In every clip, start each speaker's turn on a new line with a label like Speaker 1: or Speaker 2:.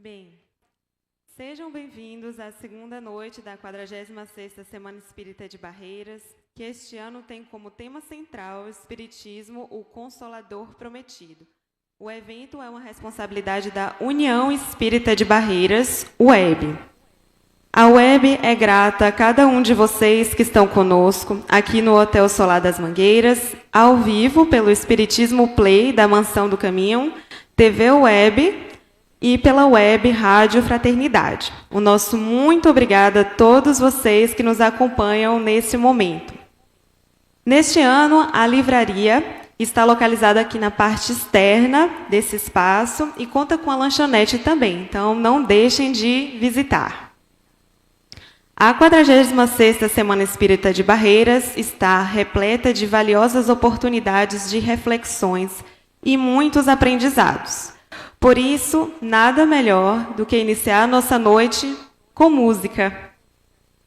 Speaker 1: Bem, sejam bem-vindos à segunda noite da 46ª Semana Espírita de Barreiras, que este ano tem como tema central o Espiritismo, o Consolador Prometido. O evento é uma responsabilidade da União Espírita de Barreiras, UEB. A UEB é grata a cada um de vocês que estão conosco aqui no Hotel Solar das Mangueiras, ao vivo pelo Espiritismo Play da Mansão do Caminho, TV UEB e pela web Rádio Fraternidade. O nosso muito obrigada a todos vocês que nos acompanham nesse momento. Neste ano, a livraria está localizada aqui na parte externa desse espaço e conta com a lanchonete também, então não deixem de visitar. A 46ª Semana Espírita de Barreiras está repleta de valiosas oportunidades de reflexões e muitos aprendizados. Por isso, nada melhor do que iniciar a nossa noite com música.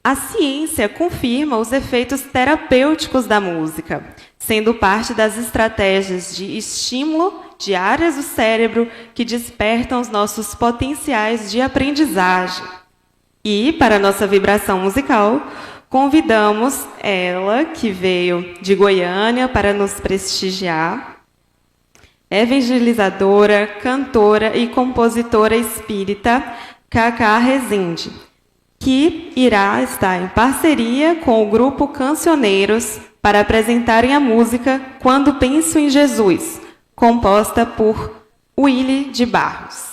Speaker 1: A ciência confirma os efeitos terapêuticos da música, sendo parte das estratégias de estímulo de áreas do cérebro que despertam os nossos potenciais de aprendizagem. E, para a nossa vibração musical, convidamos ela, que veio de Goiânia para nos prestigiar, evangelizadora, cantora e compositora espírita Cacá Rezende, que irá estar em parceria com o grupo Cancioneiros para apresentarem a música Quando Penso em Jesus, composta por Willy de Barros.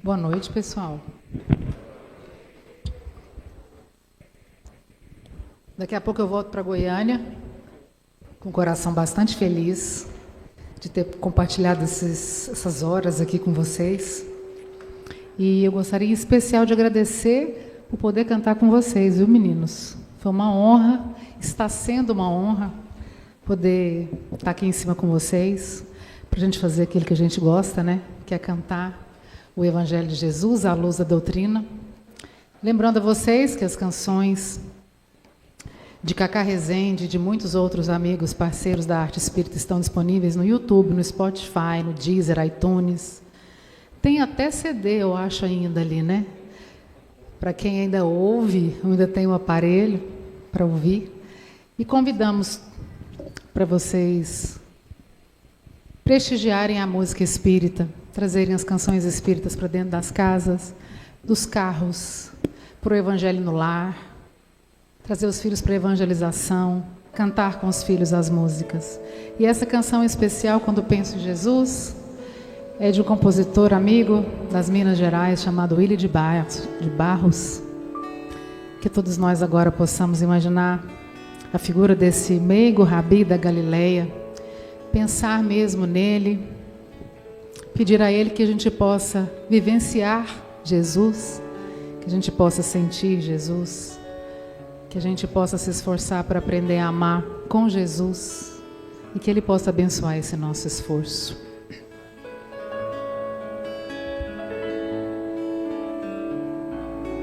Speaker 2: Boa noite, pessoal. Daqui a pouco eu volto para Goiânia, com o coração bastante feliz de ter compartilhado essas horas aqui com vocês. E eu gostaria em especial de agradecer por poder cantar com vocês, viu, meninos? Foi uma honra, está sendo uma honra poder estar aqui em cima com vocês, para a gente fazer aquilo que a gente gosta, né? Que é cantar o Evangelho de Jesus, à luz da doutrina. Lembrando a vocês que as canções de Cacá Rezende e de muitos outros amigos, parceiros da arte espírita, estão disponíveis no YouTube, no Spotify, no Deezer, iTunes. Tem até CD, eu acho, ainda ali, né? Para quem ainda ouve, ainda tem um aparelho para ouvir. E convidamos para vocês prestigiarem a música espírita, trazerem as canções espíritas para dentro das casas, dos carros, para o evangelho no lar, trazer os filhos para a evangelização, cantar com os filhos as músicas. E essa canção especial, Quando Penso em Jesus, é de um compositor amigo das Minas Gerais, chamado Willy de Barros. Que todos nós agora possamos imaginar a figura desse meigo rabi da Galileia, pensar mesmo nele, pedir a Ele que a gente possa vivenciar Jesus, que a gente possa sentir Jesus, que a gente possa se esforçar para aprender a amar com Jesus e que Ele possa abençoar esse nosso esforço.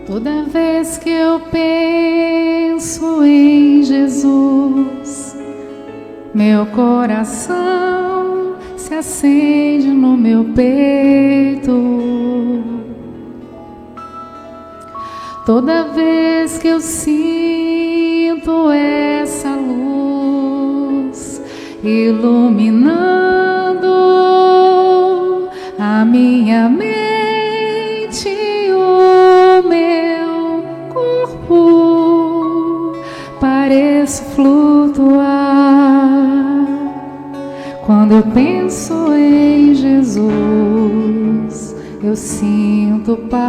Speaker 2: Toda vez que eu penso em Jesus, meu coração se acende no meu peito. Toda vez que eu sinto essa luz iluminando a minha mente e o meu corpo, pareço flutuar. Quando eu penso em Jesus, eu sinto paz.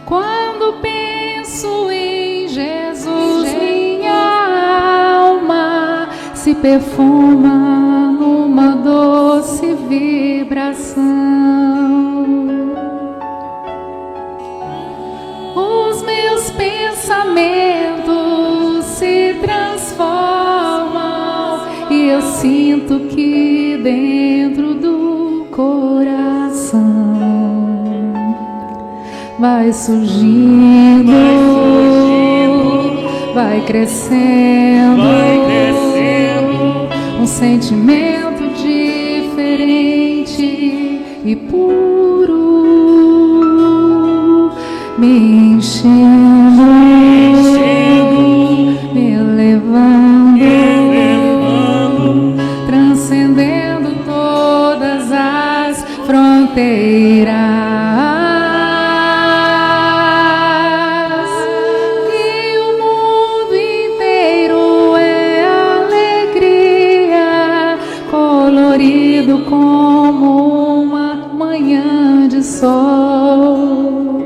Speaker 2: Quando penso em Jesus, minha alma se perfuma numa doce vibração. sinto que dentro do coração vai surgindo, vai crescendo um sentimento diferente e puro, me enchendo, me elevando, transcendendo todas as fronteiras. Como uma manhã de sol,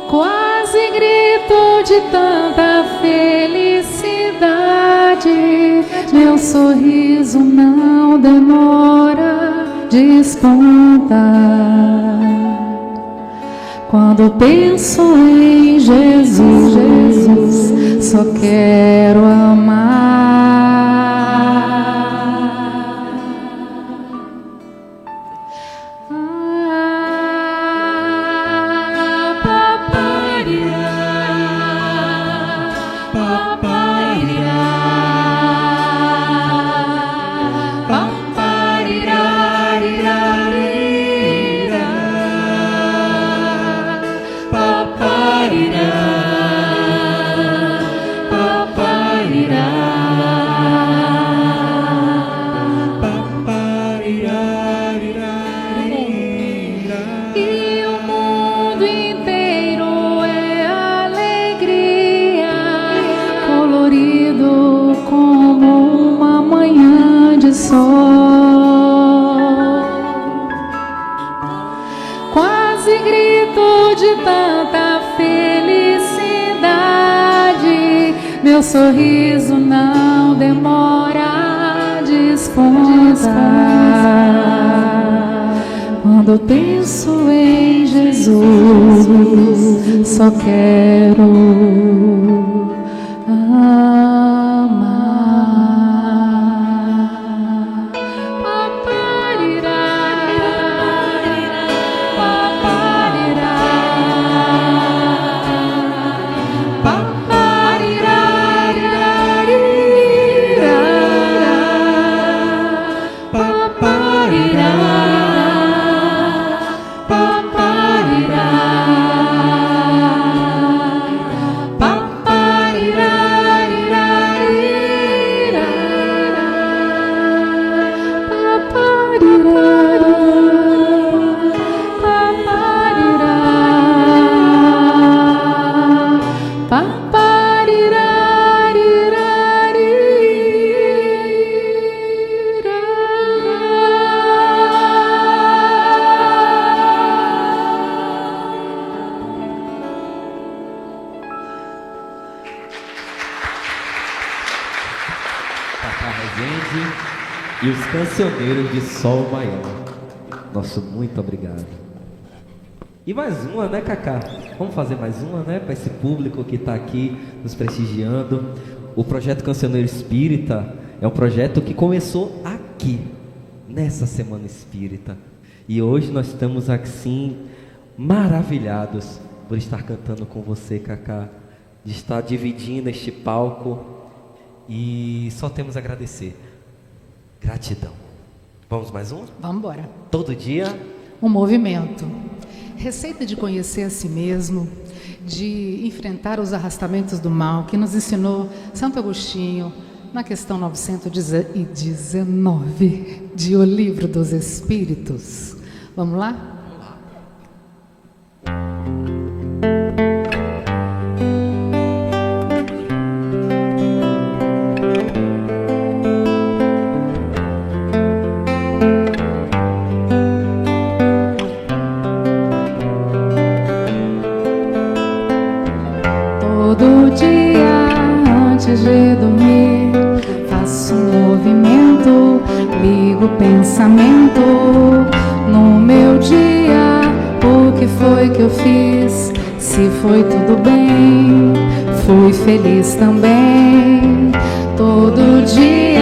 Speaker 2: quase grito de tanta felicidade. Meu sorriso não demora, desponta. Quando penso em Jesus, só quero amar. Quase grito de tanta felicidade. Meu sorriso não demora, desponta. Quando penso em Jesus, só quero amar.
Speaker 3: E os cancioneiros de Sol Maior. Nosso muito obrigado. E mais uma, né, Cacá? Vamos fazer mais uma, né? Para esse público que está aqui nos prestigiando. O projeto Cancioneiro Espírita é um projeto que começou aqui, nessa Semana Espírita. E hoje nós estamos assim, maravilhados por estar cantando com você, Cacá. De estar dividindo este palco. E só temos a agradecer. Gratidão. Vamos mais um?
Speaker 2: Vamos embora.
Speaker 3: Todo dia?
Speaker 2: Um movimento. Receita de conhecer a si mesmo, de enfrentar os arrastamentos do mal, que nos ensinou Santo Agostinho na questão 919 de O Livro dos Espíritos. Vamos lá? Todo dia antes de dormir faço um movimento, ligo o pensamento no meu dia. O que foi que eu fiz? Se foi tudo bem, fui feliz também. Todo dia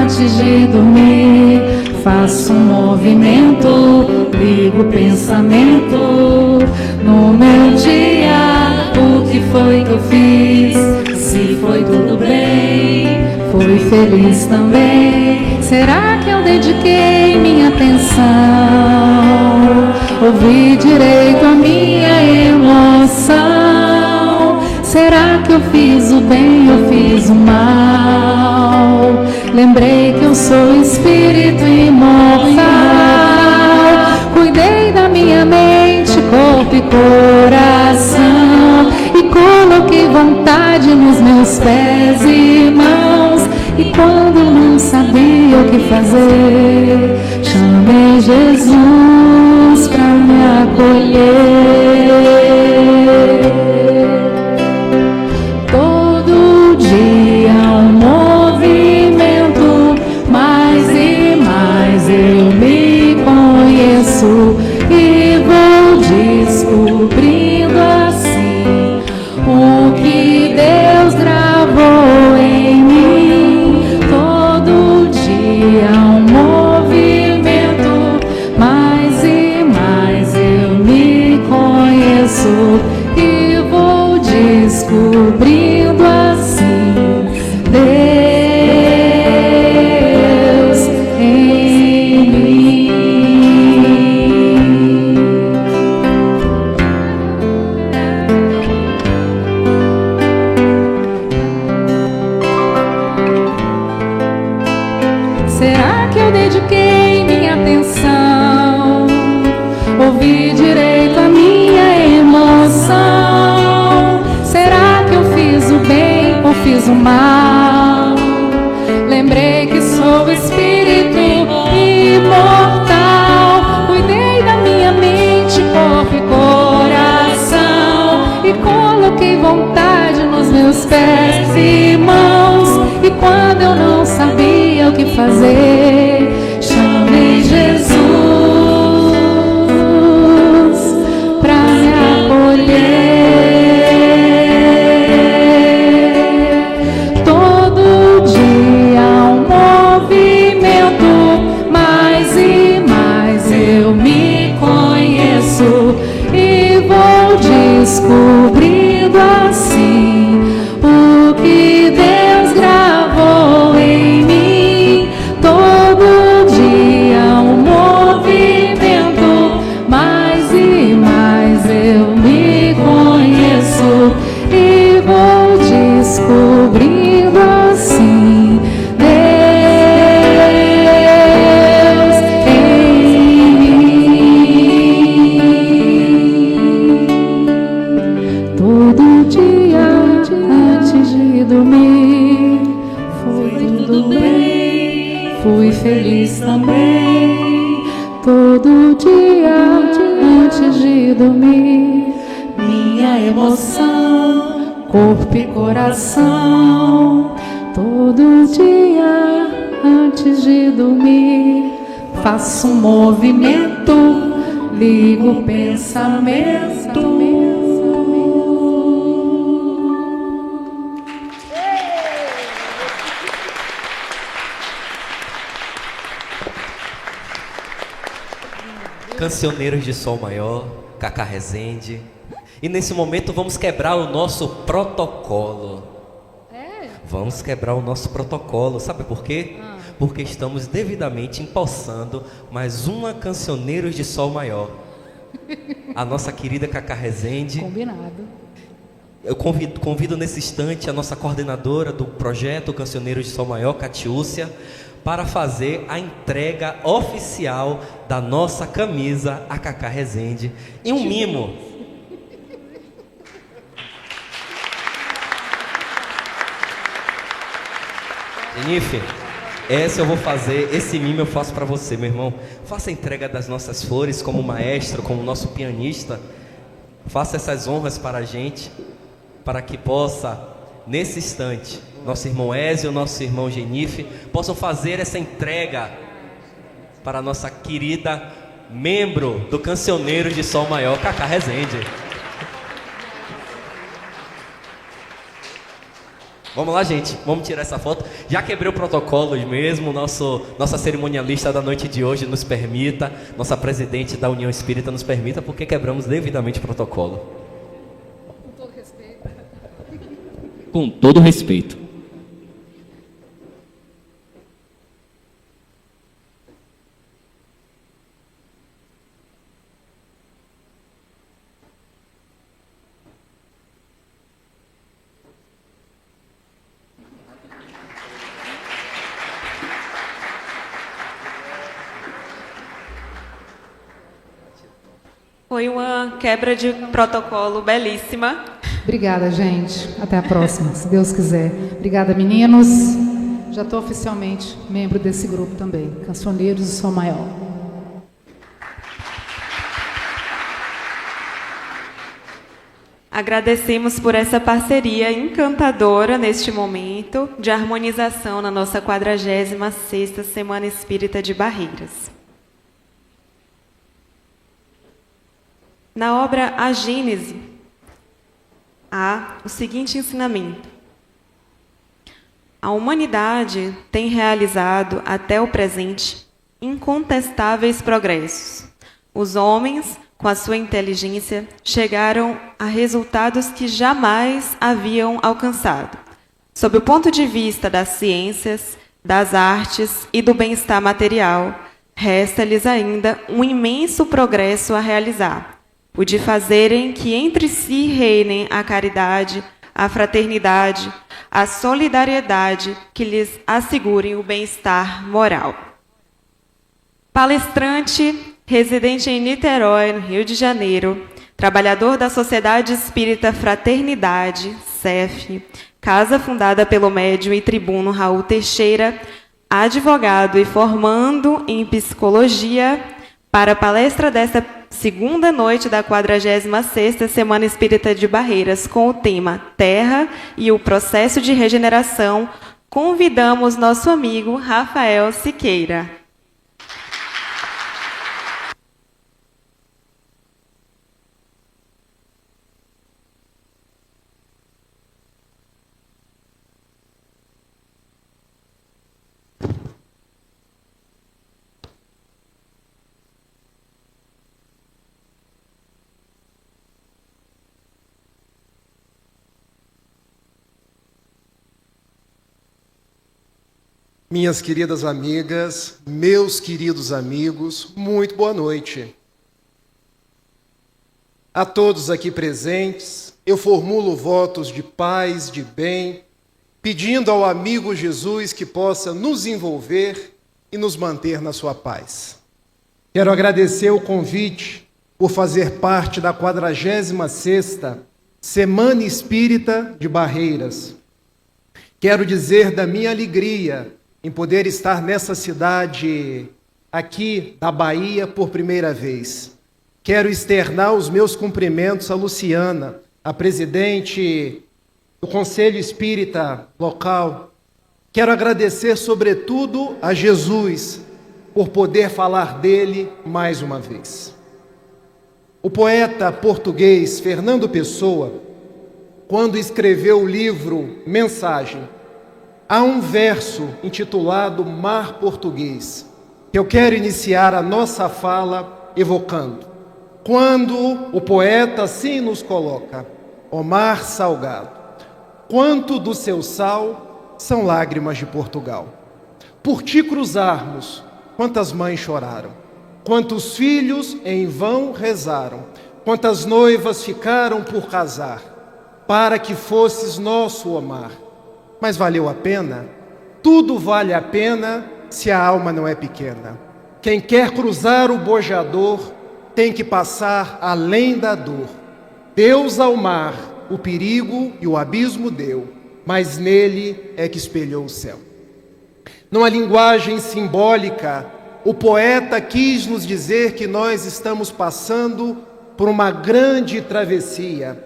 Speaker 2: antes de dormir faço um movimento, ligo o pensamento no meu dia. O que foi que eu fiz? Se foi tudo bem, fui feliz também. Será que eu dediquei minha atenção? Ouvi direito a minha emoção? Será que eu fiz o bem ou fiz o mal? Lembrei que eu sou espírito imortal. Cuidei da minha mente, corpo e coração, e coloquei vontade nos meus pés e mãos. E quando não sabia o que fazer, chamei Jesus pra me acolher. Todo dia um movimento, mais e mais eu me conheço e vou descobrindo assim o que Deus gravou em mim. Todo dia um movimento, mais e mais eu me conheço e vou descobrindo assim Deus em mim. Será que eu dediquei minha atenção? Ouvi direito a minha emoção? Será que eu fiz o bem ou fiz o mal? Lembrei que sou espírito imortal. Cuidei da minha mente, corpo e coração, e coloquei vontade nos meus pés e mãos. E quando eu não sabia o que fazer, chamei Jesus pra me acolher. Todo dia um movimento, mais e mais eu me conheço e vou descobrindo assim o que Deus gravou em mim. Todo dia um movimento, mais e mais eu me conheço e vou descobrindo assim Deus em mim. Todo dia antes de dormir foi tudo bem, fui feliz também. Todo dia antes de dormir, minha emoção, corpo e coração. Todo dia antes de dormir faço um movimento, ligo o pensamento.
Speaker 3: Cancioneiros de Sol Maior, Cacá Rezende. E nesse momento vamos quebrar o nosso protocolo. Vamos quebrar o nosso protocolo. Sabe por quê? Porque estamos devidamente empossando mais uma Cancioneiros de Sol Maior. A nossa querida Cacá Rezende.
Speaker 2: Combinado.
Speaker 3: Eu convido nesse instante a nossa coordenadora do projeto Cancioneiros de Sol Maior, Catiúcia, para fazer a entrega oficial da nossa camisa a Cacá Rezende e um mimo. Jennifer, essa eu vou fazer, esse mimo eu faço para você, meu irmão. Faça a entrega das nossas flores como maestro, como nosso pianista. Faça essas honras para a gente, para que possa, nesse instante, nosso irmão Ézio, nosso irmão Jennifer, possam fazer essa entrega para a nossa querida membro do Cancioneiros de Sol Maior, Cacá Rezende. Vamos lá, gente. Vamos tirar essa foto. Já quebrei o protocolo mesmo. Nossa cerimonialista da noite de hoje nos permita. Nossa presidente da União Espírita nos permita, porque quebramos devidamente o protocolo.
Speaker 2: Com todo respeito.
Speaker 4: Com todo respeito.
Speaker 1: Foi uma quebra de protocolo belíssima.
Speaker 2: Obrigada, gente. Até a próxima, se Deus quiser. Obrigada, meninos. Já estou oficialmente membro desse grupo também, Cancioneiros do Sol Maior.
Speaker 1: Agradecemos por essa parceria encantadora neste momento de harmonização na nossa 46ª Semana Espírita de Barreiras. Na obra A Gênese, há o seguinte ensinamento. A humanidade tem realizado, até o presente, incontestáveis progressos. Os homens, com a sua inteligência, chegaram a resultados que jamais haviam alcançado. Sob o ponto de vista das ciências, das artes e do bem-estar material, resta-lhes ainda um imenso progresso a realizar, o de fazerem que entre si reinem a caridade, a fraternidade, a solidariedade que lhes assegurem o bem-estar moral. Palestrante, residente em Niterói, no Rio de Janeiro, trabalhador da Sociedade Espírita Fraternidade, SEF, casa fundada pelo médium e tribuno Raul Teixeira, advogado e formando em psicologia, para a palestra desta segunda noite da 46ª Semana Espírita de Barreiras, com o tema Terra e o Processo de Regeneração, convidamos nosso amigo Rafael Siqueira.
Speaker 5: Minhas queridas amigas, meus queridos amigos, muito boa noite. A todos aqui presentes, eu formulo votos de paz, de bem, pedindo ao amigo Jesus que possa nos envolver e nos manter na sua paz. Quero agradecer o convite por fazer parte da 46ª Semana Espírita de Barreiras. Quero dizer da minha alegria em poder estar nessa cidade aqui da Bahia por primeira vez. Quero externar os meus cumprimentos a Luciana, a presidente do Conselho Espírita local. Quero agradecer, sobretudo, a Jesus por poder falar dele mais uma vez. O poeta português Fernando Pessoa, quando escreveu o livro Mensagem, há um verso intitulado Mar Português, que eu quero iniciar a nossa fala evocando. Quando o poeta assim nos coloca: ó mar salgado, quanto do seu sal são lágrimas de Portugal. Por ti cruzarmos, quantas mães choraram, quantos filhos em vão rezaram, quantas noivas ficaram por casar, para que fosses nosso, ó mar. Mas valeu a pena? Tudo vale a pena se a alma não é pequena. Quem quer cruzar o bojador tem que passar além da dor. Deus ao mar o perigo e o abismo deu, mas nele é que espelhou o céu. Numa linguagem simbólica, o poeta quis nos dizer que nós estamos passando por uma grande travessia.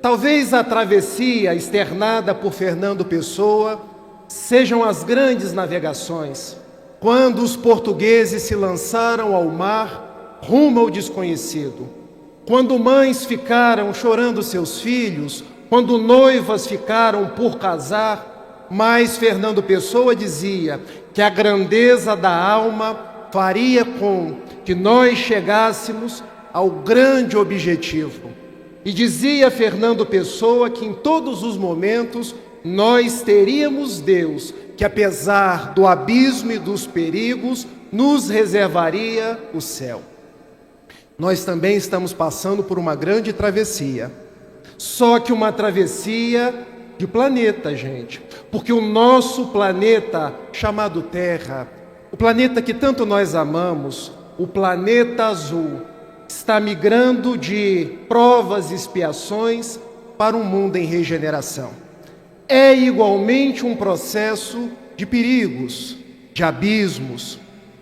Speaker 5: Talvez a travessia externada por Fernando Pessoa sejam as grandes navegações, quando os portugueses se lançaram ao mar rumo ao desconhecido, quando mães ficaram chorando seus filhos, quando noivas ficaram por casar, mas Fernando Pessoa dizia que a grandeza da alma faria com que nós chegássemos ao grande objetivo. E dizia Fernando Pessoa que em todos os momentos nós teríamos Deus, que apesar do abismo e dos perigos, nos reservaria o céu. Nós também estamos passando por uma grande travessia. Só que uma travessia de planeta, gente. Porque o nosso planeta, chamado Terra, o planeta que tanto nós amamos, o planeta azul, está migrando de provas e expiações para um mundo em regeneração. É igualmente um processo de perigos, de abismos.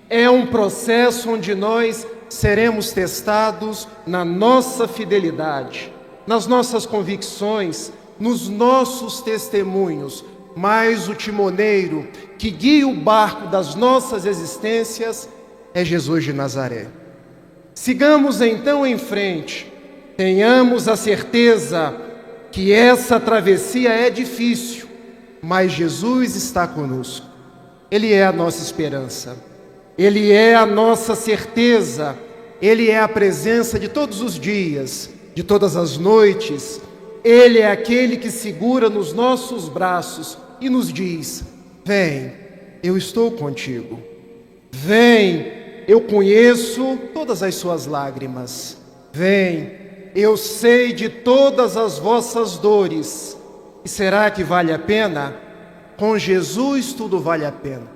Speaker 5: É um processo onde nós seremos testados na nossa fidelidade, nas nossas convicções, nos nossos testemunhos, mas o timoneiro que guia o barco das nossas existências é Jesus de Nazaré. Sigamos então em frente, tenhamos a certeza que essa travessia é difícil, mas Jesus está conosco. Ele é a nossa esperança, Ele é a nossa certeza, Ele é a presença de todos os dias, de todas as noites. Ele é aquele que segura nos nossos braços e nos diz: vem, eu estou contigo. Vem, eu conheço todas as suas lágrimas. Vem, eu sei de todas as vossas dores. E será que vale a pena? Com Jesus tudo vale a pena.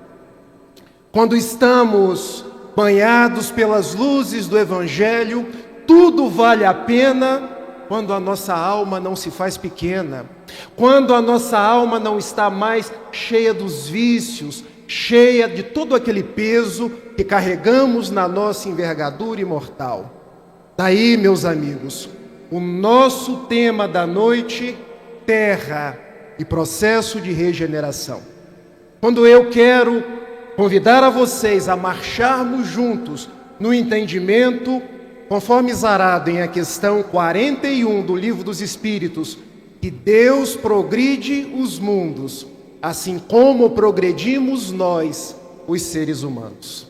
Speaker 5: Quando estamos banhados pelas luzes do Evangelho, tudo vale a pena quando a nossa alma não se faz pequena, quando a nossa alma não está mais cheia dos vícios, cheia de todo aquele peso que carregamos na nossa envergadura imortal. Daí, meus amigos, o nosso tema da noite, terra e processo de regeneração. Quando eu quero convidar a vocês a marcharmos juntos no entendimento, conforme exarado em a questão 41 do Livro dos Espíritos, que Deus progride os mundos, assim como progredimos nós, os seres humanos.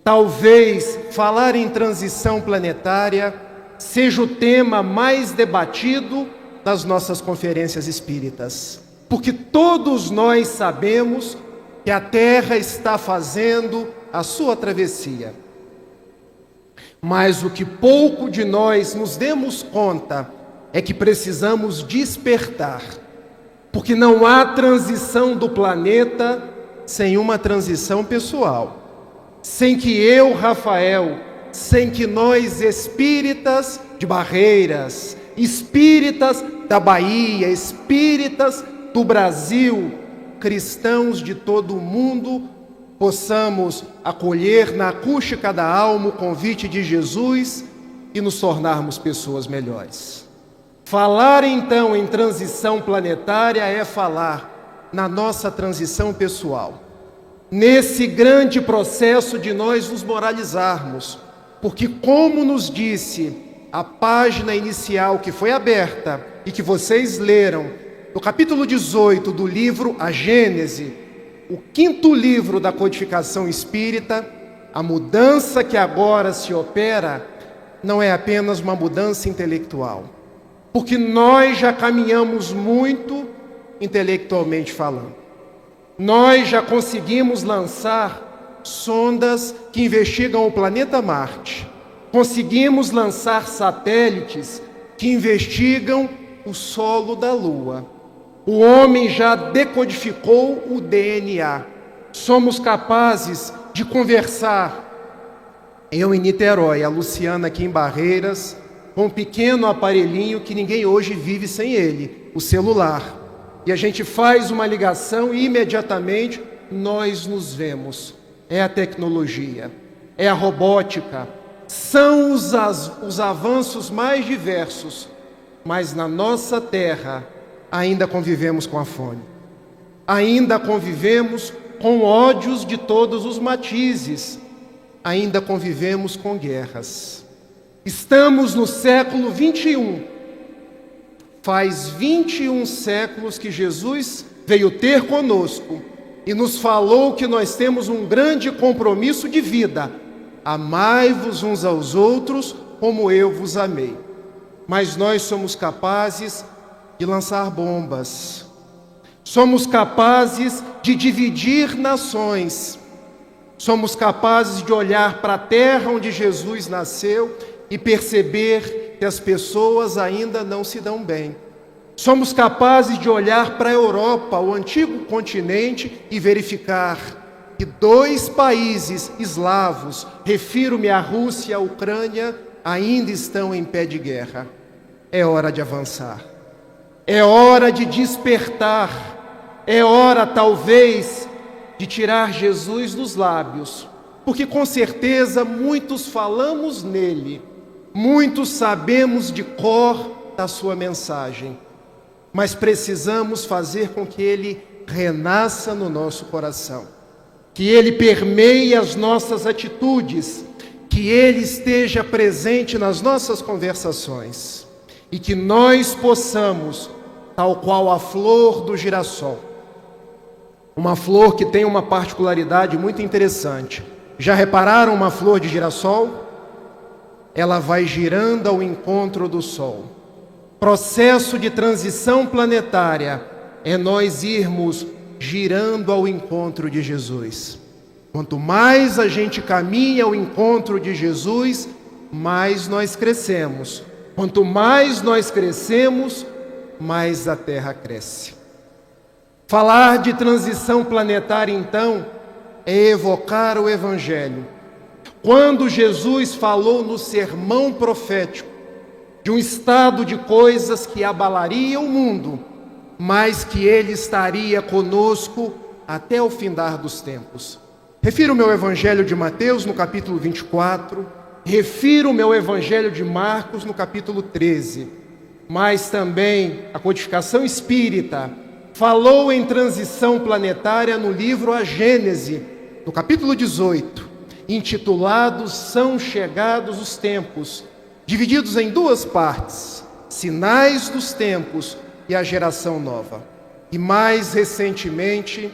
Speaker 5: Talvez falar em transição planetária seja o tema mais debatido das nossas conferências espíritas, porque todos nós sabemos que a Terra está fazendo a sua travessia. Mas o que pouco de nós nos demos conta é que precisamos despertar, porque não há transição do planeta sem uma transição pessoal, sem que eu, Rafael, sem que nós espíritas de Barreiras, espíritas da Bahia, espíritas do Brasil, cristãos de todo o mundo, possamos acolher na acústica da alma o convite de Jesus e nos tornarmos pessoas melhores. Falar então em transição planetária é falar na nossa transição pessoal, nesse grande processo de nós nos moralizarmos, porque como nos disse a página inicial que foi aberta e que vocês leram, no capítulo 18 do livro A Gênese, o 5º livro da codificação espírita, a mudança que agora se opera não é apenas uma mudança intelectual, porque nós já caminhamos muito intelectualmente falando. Nós já conseguimos lançar sondas que investigam o planeta Marte. Conseguimos lançar satélites que investigam o solo da Lua. O homem já decodificou o DNA. Somos capazes de conversar, eu em Niterói, a Luciana aqui em Barreiras, com um pequeno aparelhinho que ninguém hoje vive sem ele, o celular. E a gente faz uma ligação e imediatamente nós nos vemos. É a tecnologia, é a robótica, são os avanços mais diversos, mas na nossa terra ainda convivemos com a fome, ainda convivemos com ódios de todos os matizes, ainda convivemos com guerras. Estamos no século 21. Faz 21 séculos que Jesus veio ter conosco e nos falou que nós temos um grande compromisso de vida. Amai-vos uns aos outros como eu vos amei. Mas nós somos capazes de lançar bombas. Somos capazes de dividir nações. Somos capazes de olhar para a terra onde Jesus nasceu e perceber que as pessoas ainda não se dão bem. Somos capazes de olhar para a Europa, o antigo continente, e verificar que 2 países eslavos, refiro-me à Rússia e à Ucrânia, ainda estão em pé de guerra. É hora de avançar. É hora de despertar. É hora, talvez, de tirar Jesus dos lábios, porque com certeza muitos falamos nele, muitos sabemos de cor da sua mensagem, mas precisamos fazer com que ele renasça no nosso coração, que ele permeie as nossas atitudes, que ele esteja presente nas nossas conversações e que nós possamos, tal qual a flor do girassol, uma flor que tem uma particularidade muito interessante. Já repararam uma flor de girassol? Ela vai girando ao encontro do sol. Processo de transição planetária é nós irmos girando ao encontro de Jesus. Quanto mais a gente caminha ao encontro de Jesus, mais nós crescemos. Quanto mais nós crescemos, mais a Terra cresce. Falar de transição planetária, então, é evocar o Evangelho. Quando Jesus falou no sermão profético de um estado de coisas que abalaria o mundo, mas que ele estaria conosco até o findar dos tempos. Refiro o meu Evangelho de Mateus no capítulo 24, refiro o meu Evangelho de Marcos no capítulo 13, mas também a codificação espírita falou em transição planetária no livro A Gênese, no capítulo 18, intitulado São Chegados os Tempos, divididos em 2 partes, Sinais dos Tempos e a Geração Nova. E mais recentemente,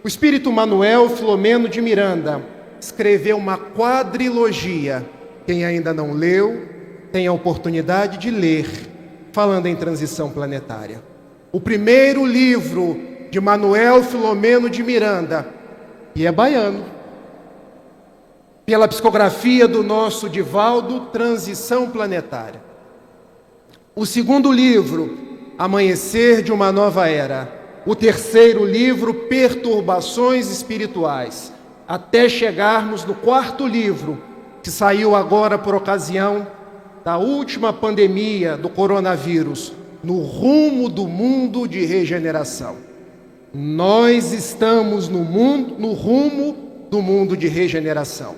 Speaker 5: o espírito Manuel Filomeno de Miranda escreveu uma quadrilogia. Quem ainda não leu, tem a oportunidade de ler, falando em transição planetária. O primeiro livro de Manuel Filomeno de Miranda, e é baiano, pela psicografia do nosso Divaldo, Transição Planetária. O segundo livro, Amanhecer de uma Nova Era. O terceiro livro, Perturbações Espirituais. Até chegarmos no 4º livro, que saiu agora por ocasião da última pandemia do coronavírus, No Rumo do Mundo de Regeneração. Nós estamos no rumo do mundo de regeneração.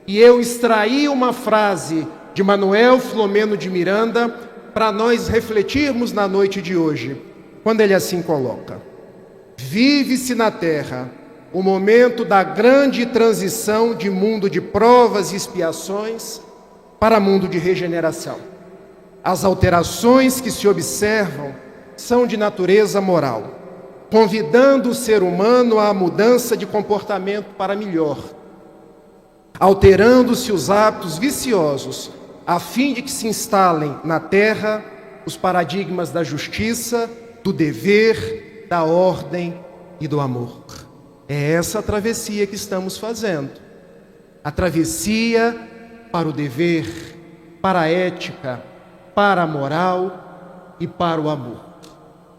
Speaker 5: E eu extraí uma frase de Manuel Filomeno de Miranda para nós refletirmos na noite de hoje, quando ele assim coloca: vive-se na Terra o momento da grande transição de mundo de provas e expiações para mundo de regeneração. As alterações que se observam são de natureza moral, convidando o ser humano à mudança de comportamento para melhor, alterando-se os hábitos viciosos, a fim de que se instalem na Terra os paradigmas da justiça, do dever, da ordem e do amor. É essa a travessia que estamos fazendo. A travessia para o dever, para a ética, para a moral e para o amor.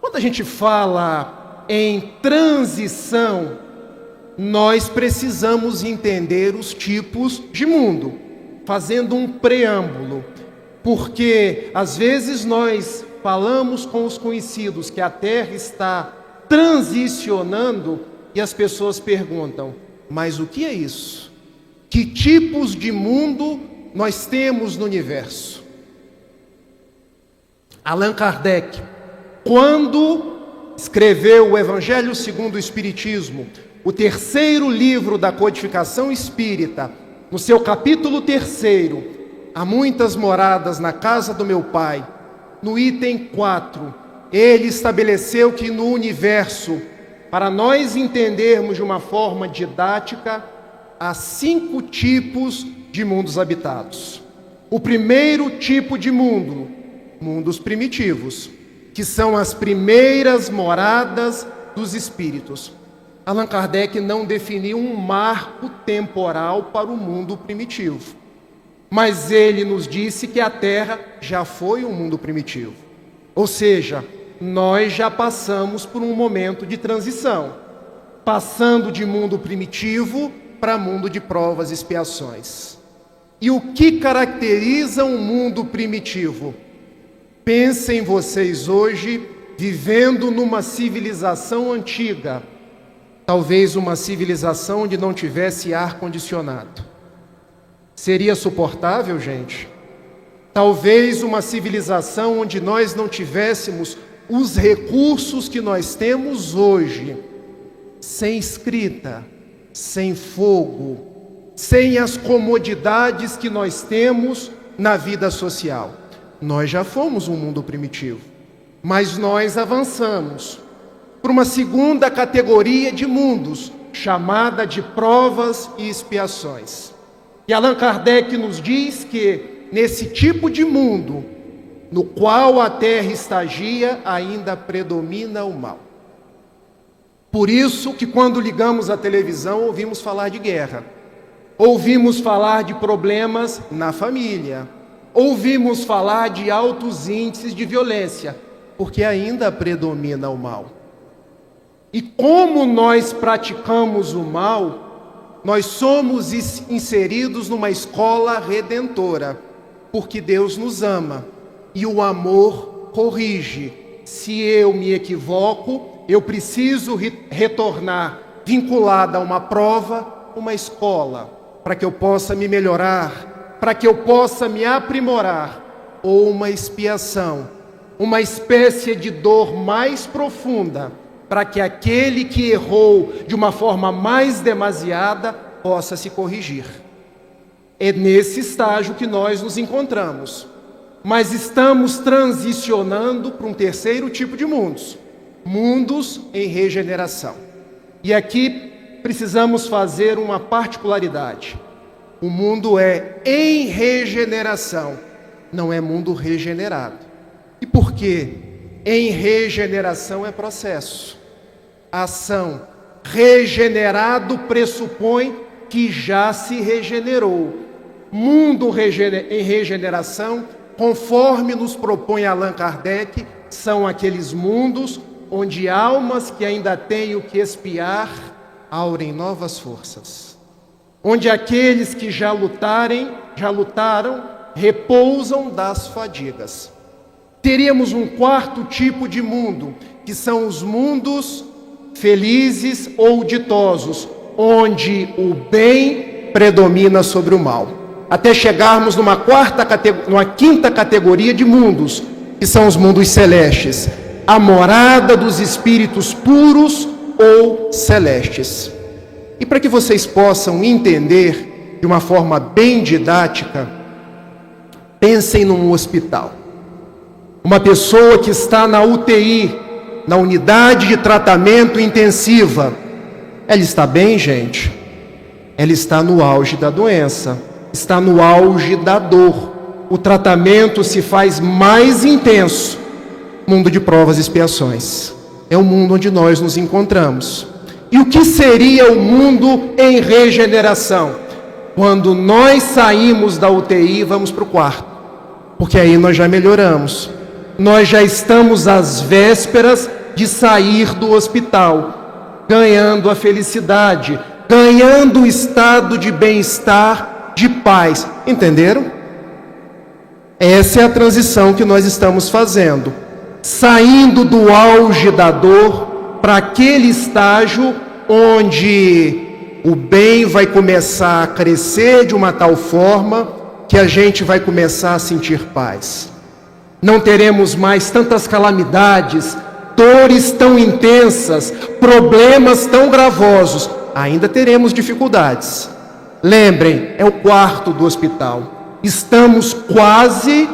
Speaker 5: Quando a gente fala em transição, nós precisamos entender os tipos de mundo, fazendo um preâmbulo, porque às vezes nós falamos com os conhecidos que a Terra está transicionando e as pessoas perguntam: mas o que é isso? Que tipos de mundo nós temos no universo? Allan Kardec, quando escreveu o Evangelho segundo o Espiritismo, o 3º livro da codificação espírita, no seu capítulo 3º, há muitas moradas na casa do meu Pai, no item 4, ele estabeleceu que no universo para nós entendermos de uma forma didática, há 5 tipos de mundos habitados. O primeiro tipo de mundo, mundos primitivos, que são as primeiras moradas dos espíritos. Allan Kardec não definiu um marco temporal para o mundo primitivo, mas ele nos disse que a Terra já foi um mundo primitivo. Ou seja, nós já passamos por um momento de transição, passando de mundo primitivo para mundo de provas e expiações. E o que caracteriza um mundo primitivo? Pensem vocês hoje vivendo numa civilização antiga, talvez uma civilização onde não tivesse ar-condicionado. Seria suportável, gente? Talvez uma civilização onde nós não tivéssemos os recursos que nós temos hoje, sem escrita, sem fogo, sem as comodidades que nós temos na vida social. Nós já fomos um mundo primitivo, mas nós avançamos para uma segunda categoria de mundos, chamada de provas e expiações. E Allan Kardec nos diz que nesse tipo de mundo, no qual a Terra estagia, ainda predomina o mal. Por isso que quando ligamos a televisão, ouvimos falar de guerra, ouvimos falar de problemas na família, ouvimos falar de altos índices de violência, porque ainda predomina o mal. E como nós praticamos o mal, nós somos inseridos numa escola redentora, porque Deus nos ama e o amor corrige. Se eu me equivoco, eu preciso retornar vinculada a uma prova, uma escola, para que eu possa me melhorar, para que eu possa me aprimorar, ou uma expiação, uma espécie de dor mais profunda, para que aquele que errou de uma forma mais demasiada possa se corrigir. É nesse estágio que nós nos encontramos, mas estamos transicionando para um terceiro tipo de mundos, mundos em regeneração. E aqui precisamos fazer uma particularidade. O mundo é em regeneração, não é mundo regenerado. E por quê? Em regeneração é processo, ação. Regenerado pressupõe que já se regenerou. Mundo em regeneração, conforme nos propõe Allan Kardec, são aqueles mundos onde almas que ainda têm o que expiar aurem novas forças, onde aqueles que já lutaram, repousam das fadigas. Teríamos um quarto tipo de mundo, que são os mundos felizes ou ditosos, onde o bem predomina sobre o mal, até chegarmos numa quinta categoria de mundos, que são os mundos celestes, a morada dos espíritos puros ou celestes. E para que vocês possam entender de uma forma bem didática, pensem num hospital. Uma pessoa que está na UTI, na unidade de tratamento intensiva, ela está bem, gente? Ela está no auge da doença, está no auge da dor. O tratamento se faz mais intenso. Mundo de provas e expiações. É o mundo onde nós nos encontramos. E o que seria o mundo em regeneração? Quando nós saímos da UTI e vamos para o quarto. Porque aí nós já melhoramos. Nós já estamos às vésperas de sair do hospital, ganhando a felicidade, ganhando o estado de bem-estar, de paz. Entenderam? Essa é a transição que nós estamos fazendo. Saindo do auge da dor para aquele estágio onde o bem vai começar a crescer de uma tal forma que a gente vai começar a sentir paz. Não teremos mais tantas calamidades, dores tão intensas, problemas tão gravosos. Ainda teremos dificuldades. Lembrem, é o quarto do hospital. Estamos quase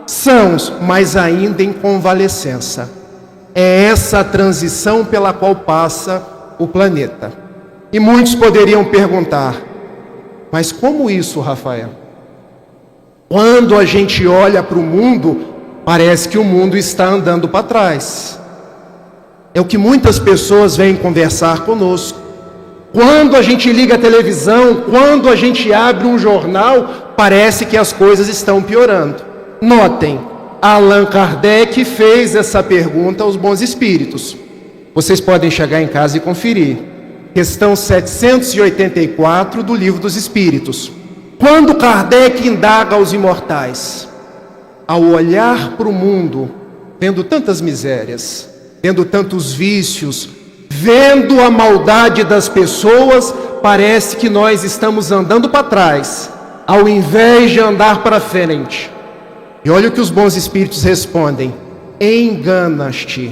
Speaker 5: sãos, mas ainda em convalescença. É essa a transição pela qual passa o planeta. E muitos poderiam perguntar, mas como isso, Rafael? Quando a gente olha para o mundo, parece que o mundo está andando para trás. É o que muitas pessoas vêm conversar conosco. Quando a gente liga a televisão, quando a gente abre um jornal, parece que as coisas estão piorando. Notem, Allan Kardec fez essa pergunta aos bons espíritos. Vocês podem chegar em casa e conferir. Questão 784 do Livro dos Espíritos. Quando Kardec indaga aos imortais, ao olhar para o mundo, vendo tantas misérias, vendo tantos vícios, vendo a maldade das pessoas, parece que nós estamos andando para trás, ao invés de andar para frente. E olha o que os bons espíritos respondem: enganas-te.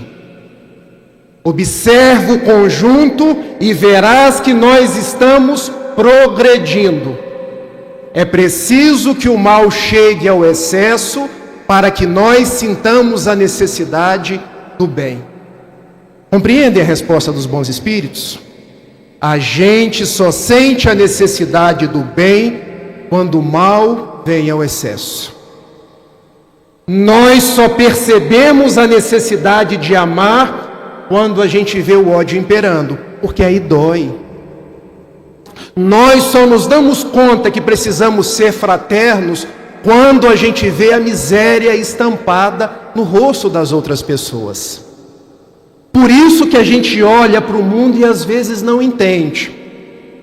Speaker 5: Observa o conjunto e verás que nós estamos progredindo. É preciso que o mal chegue ao excesso para que nós sintamos a necessidade do bem. Compreendem a resposta dos bons espíritos? A gente só sente a necessidade do bem quando o mal vem ao excesso. Nós só percebemos a necessidade de amar quando a gente vê o ódio imperando, porque aí dói. Nós só nos damos conta que precisamos ser fraternos quando a gente vê a miséria estampada no rosto das outras pessoas. Por isso que a gente olha para o mundo e às vezes não entende.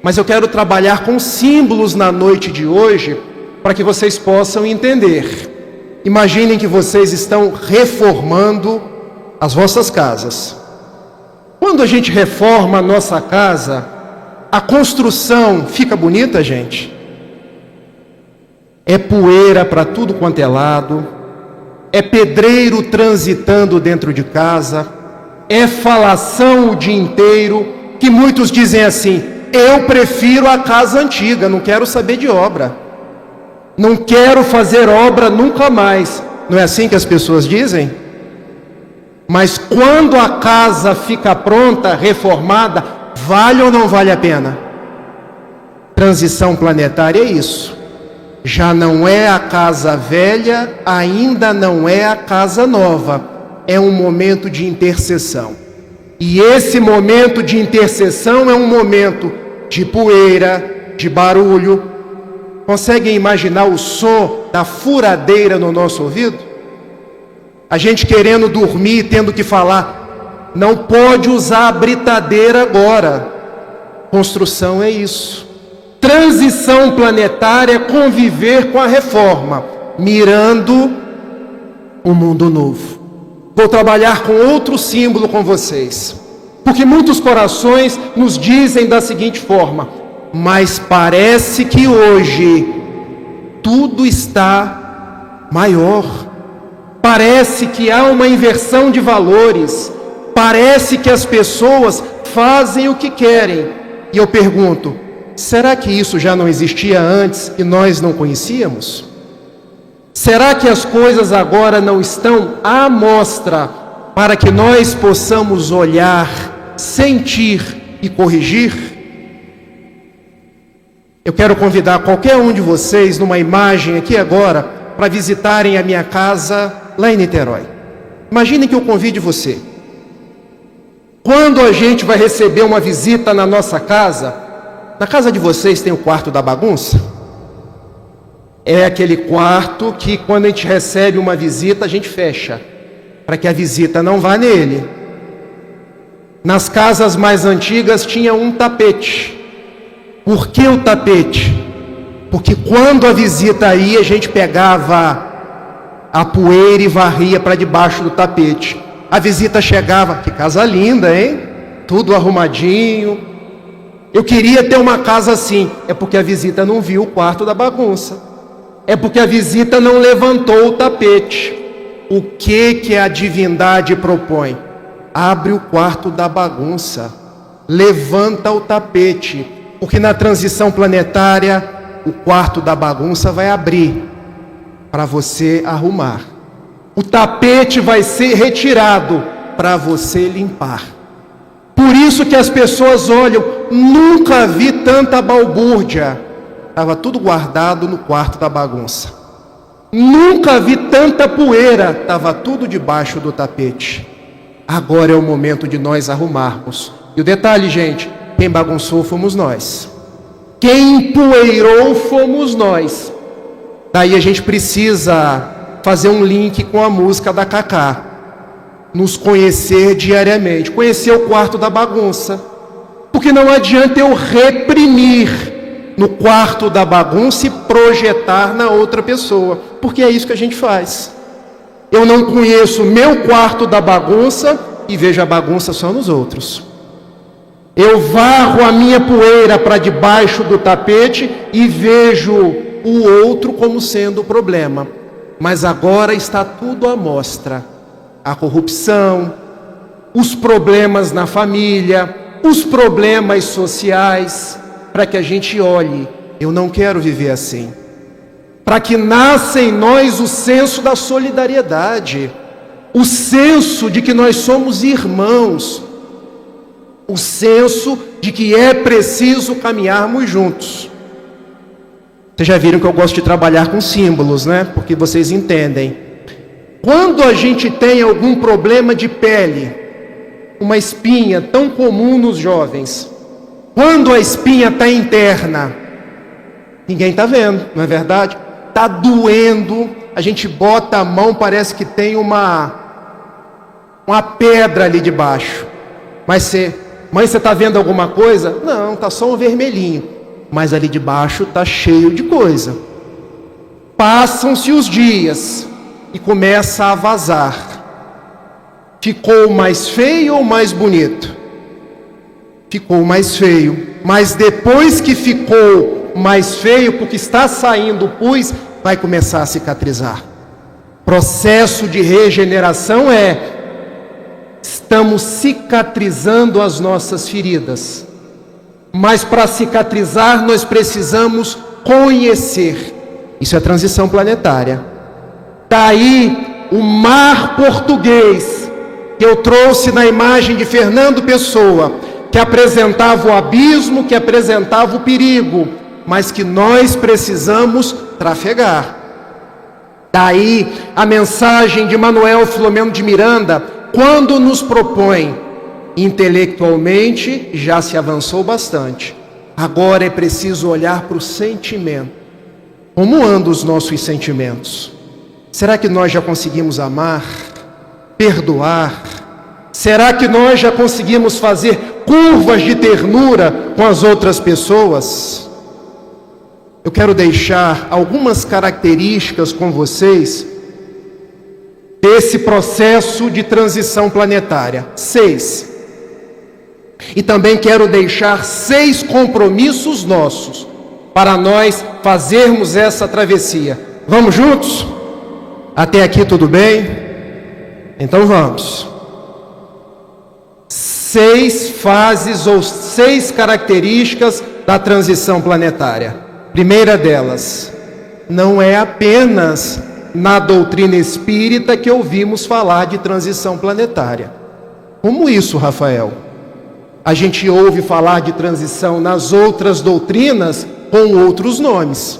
Speaker 5: Mas eu quero trabalhar com símbolos na noite de hoje para que vocês possam entender. Imaginem que vocês estão reformando as vossas casas. Quando a gente reforma a nossa casa, a construção fica bonita, gente? É poeira para tudo quanto é lado, é pedreiro transitando dentro de casa, é falação o dia inteiro, que muitos dizem assim: eu prefiro a casa antiga, não quero saber de obra. Não quero fazer obra nunca mais. Não é assim que as pessoas dizem? Mas quando a casa fica pronta, reformada, vale ou não vale a pena? Transição planetária é isso. Já não é a casa velha, ainda não é a casa nova. É um momento de intercessão. E esse momento de intercessão é um momento de poeira, de barulho. Conseguem imaginar o som da furadeira no nosso ouvido? A gente querendo dormir, tendo que falar, não pode usar a britadeira agora. Construção é isso. Transição planetária é conviver com a reforma, mirando um mundo novo. Vou trabalhar com outro símbolo com vocês, porque muitos corações nos dizem da seguinte forma: mas parece que hoje tudo está maior. Parece que há uma inversão de valores. Parece que as pessoas fazem o que querem. E eu pergunto, será que isso já não existia antes e nós não conhecíamos? Será que as coisas agora não estão à mostra para que nós possamos olhar, sentir e corrigir? Eu quero convidar qualquer um de vocês numa imagem aqui agora para visitarem a minha casa lá em Niterói. Imaginem que eu convide você. Quando a gente vai receber uma visita na nossa casa, na casa de vocês tem o quarto da bagunça? É aquele quarto que quando a gente recebe uma visita a gente fecha, para que a visita não vá nele. Nas casas mais antigas tinha um tapete. Por que o tapete? Porque quando a visita ia, a gente pegava a poeira e varria para debaixo do tapete. A visita chegava, que casa linda, hein? Tudo arrumadinho. Eu queria ter uma casa assim. É porque a visita não viu o quarto da bagunça. É porque a visita não levantou o tapete. O que a divindade propõe? Abre o quarto da bagunça. Levanta o tapete. Porque na transição planetária, o quarto da bagunça vai abrir para você arrumar. O tapete vai ser retirado para você limpar. Por isso que as pessoas olham, nunca vi tanta balbúrdia. Estava tudo guardado no quarto da bagunça. Nunca vi tanta poeira, estava tudo debaixo do tapete. Agora é o momento de nós arrumarmos. E o detalhe, gente, quem bagunçou fomos nós. Quem empoeirou fomos nós. Daí a gente precisa fazer um link com a música da Cacá. Nos conhecer diariamente. Conhecer o quarto da bagunça. Porque não adianta eu reprimir no quarto da bagunça e projetar na outra pessoa. Porque é isso que a gente faz. Eu não conheço o meu quarto da bagunça e vejo a bagunça só nos outros. Eu varro a minha poeira para debaixo do tapete e vejo o outro como sendo o problema. Mas agora está tudo à mostra. A corrupção, os problemas na família, os problemas sociais, para que a gente olhe, eu não quero viver assim. Para que nasça em nós o senso da solidariedade, o senso de que nós somos irmãos, o senso de que é preciso caminharmos juntos. Vocês já viram que eu gosto de trabalhar com símbolos, né? Porque vocês entendem. Quando a gente tem algum problema de pele, uma espinha tão comum nos jovens, quando a espinha está interna, ninguém está vendo, não é verdade? Está doendo, a gente bota a mão, parece que tem uma pedra ali debaixo. Mas mãe, você está vendo alguma coisa? Não, está só um vermelhinho. Mas ali debaixo está cheio de coisa. Passam-se os dias e começa a vazar. Ficou mais feio ou mais bonito? Ficou mais feio. Mas depois que ficou mais feio, porque está saindo pus, vai começar a cicatrizar. Processo de regeneração estamos cicatrizando as nossas feridas. Mas para cicatrizar nós precisamos conhecer. Isso é transição planetária. Daí o mar português que eu trouxe na imagem de Fernando Pessoa, que apresentava o abismo, que apresentava o perigo, mas que nós precisamos trafegar. Daí a mensagem de Manuel Filomeno de Miranda, quando nos propõe, intelectualmente já se avançou bastante. Agora é preciso olhar para o sentimento. Como andam os nossos sentimentos? Será que nós já conseguimos amar, perdoar? Será que nós já conseguimos fazer curvas de ternura com as outras pessoas? Eu quero deixar algumas características com vocês desse processo de transição planetária. 6. E também quero deixar 6 compromissos nossos para nós fazermos essa travessia. Vamos juntos? Até aqui tudo bem? Então vamos. 6 fases ou 6 características da transição planetária. Primeira delas, não é apenas na doutrina espírita que ouvimos falar de transição planetária. Como isso, Rafael? A gente ouve falar de transição nas outras doutrinas com outros nomes.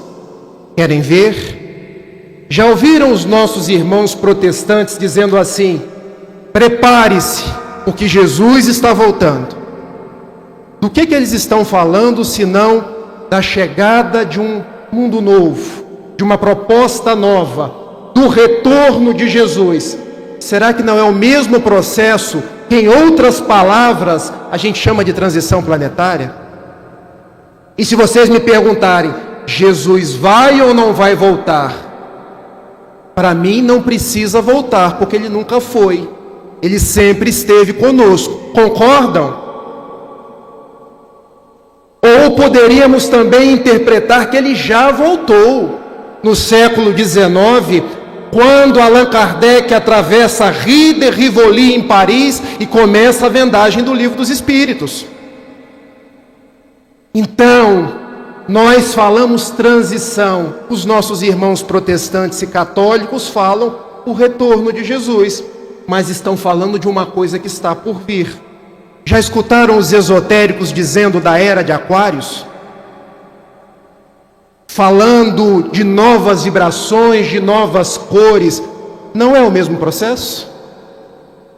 Speaker 5: Querem ver? Já ouviram os nossos irmãos protestantes dizendo assim: prepare-se, porque Jesus está voltando. Do que eles estão falando, senão da chegada de um mundo novo, de uma proposta nova, do retorno de Jesus? Será que não é o mesmo processo que, em outras palavras, a gente chama de transição planetária? E se vocês me perguntarem, Jesus vai ou não vai voltar? Para mim não precisa voltar, porque Ele nunca foi. Ele sempre esteve conosco. Concordam? Ou poderíamos também interpretar que Ele já voltou. No século XIX, quando Allan Kardec atravessa Rue de Rivoli em Paris e começa a vendagem do Livro dos Espíritos. Então, nós falamos transição, os nossos irmãos protestantes e católicos falam o retorno de Jesus. mas estão falando de uma coisa que está por vir. Já escutaram os esotéricos dizendo da era de Aquários? Falando de novas vibrações, de novas cores. Não é o mesmo processo?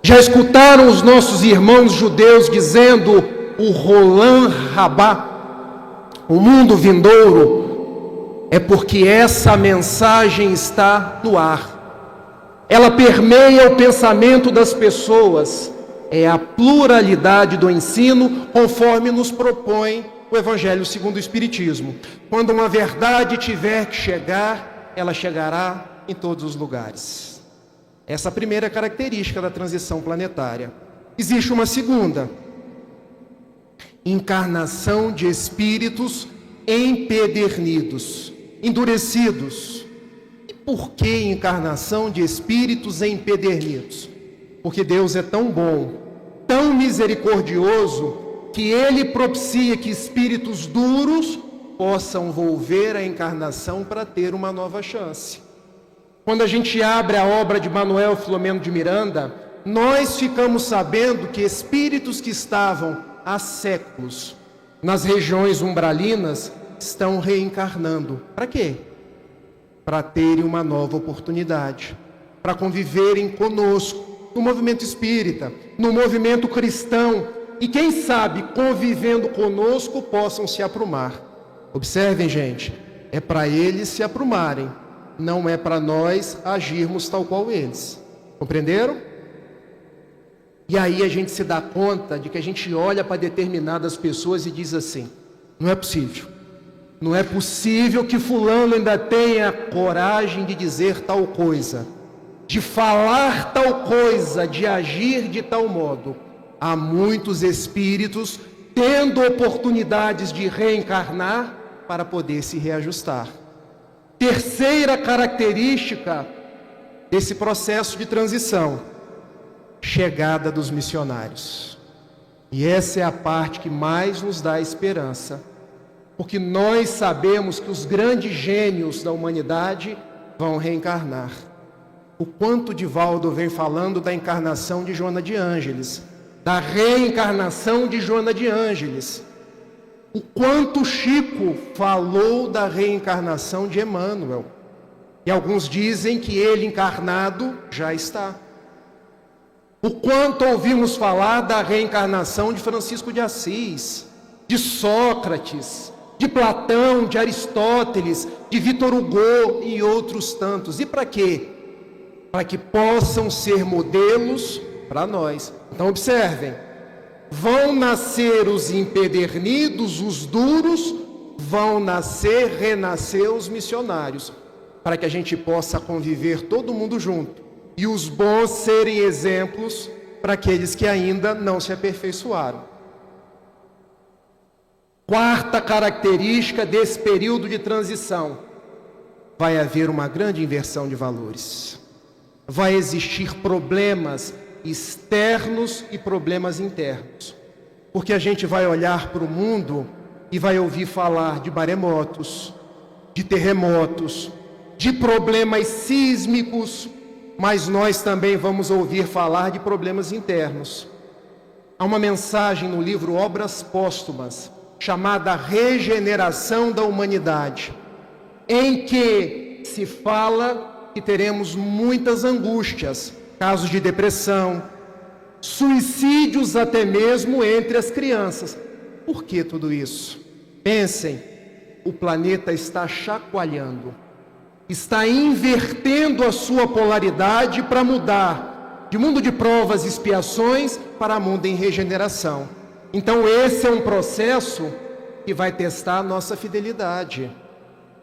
Speaker 5: Já escutaram os nossos irmãos judeus dizendo o Roland Rabá, o mundo vindouro? É porque essa mensagem está no ar. Ela permeia o pensamento das pessoas. É a pluralidade do ensino, conforme nos propõe o Evangelho segundo o Espiritismo. Quando uma verdade tiver que chegar, ela chegará em todos os lugares. Essa é a primeira característica da transição planetária. Existe uma segunda: encarnação de espíritos empedernidos, endurecidos. E por que encarnação de espíritos empedernidos? Porque Deus é tão bom, tão misericordioso, que Ele propicia que espíritos duros possam volver à encarnação para ter uma nova chance. Quando a gente abre a obra de Manuel Filomeno de Miranda, nós ficamos sabendo que espíritos que estavam há séculos nas regiões umbralinas estão reencarnando. Para quê? Para terem uma nova oportunidade, para conviverem conosco, no movimento espírita, no movimento cristão, e quem sabe, convivendo conosco, possam se aprumar. Observem, gente, é para eles se aprumarem, não é para nós agirmos tal qual eles. Compreenderam? E aí a gente se dá conta de que a gente olha para determinadas pessoas e diz assim: não é possível. Não é possível que fulano ainda tenha coragem de dizer tal coisa, de falar tal coisa, de agir de tal modo. Há muitos espíritos tendo oportunidades de reencarnar para poder se reajustar. Terceira característica desse processo de transição: chegada dos missionários. E essa é a parte que mais nos dá esperança, porque nós sabemos que os grandes gênios da humanidade vão reencarnar. O quanto Divaldo vem falando da encarnação de Joana de Ângeles, da reencarnação de Joana de Ângeles. O quanto Chico falou da reencarnação de Emmanuel. E alguns dizem que ele encarnado já está. O quanto ouvimos falar da reencarnação de Francisco de Assis, de Sócrates, de Platão, de Aristóteles, de Victor Hugo e outros tantos. E para quê? Para que possam ser modelos para nós. Então observem, vão nascer os empedernidos, os duros, vão renascer os missionários, para que a gente possa conviver todo mundo junto, e os bons serem exemplos para aqueles que ainda não se aperfeiçoaram. Quarta característica desse período de transição: vai haver uma grande inversão de valores. Vai existir problemas externos e problemas internos. Porque a gente vai olhar para o mundo e vai ouvir falar de maremotos, de terremotos, de problemas sísmicos, mas nós também vamos ouvir falar de problemas internos. Há uma mensagem no livro Obras Póstumas, chamada Regeneração da Humanidade, em que se fala que teremos muitas angústias, casos de depressão, suicídios até mesmo entre as crianças. Por que tudo isso? Pensem, o planeta está chacoalhando, está invertendo a sua polaridade para mudar de mundo de provas e expiações para mundo em regeneração. Então esse é um processo que vai testar a nossa fidelidade,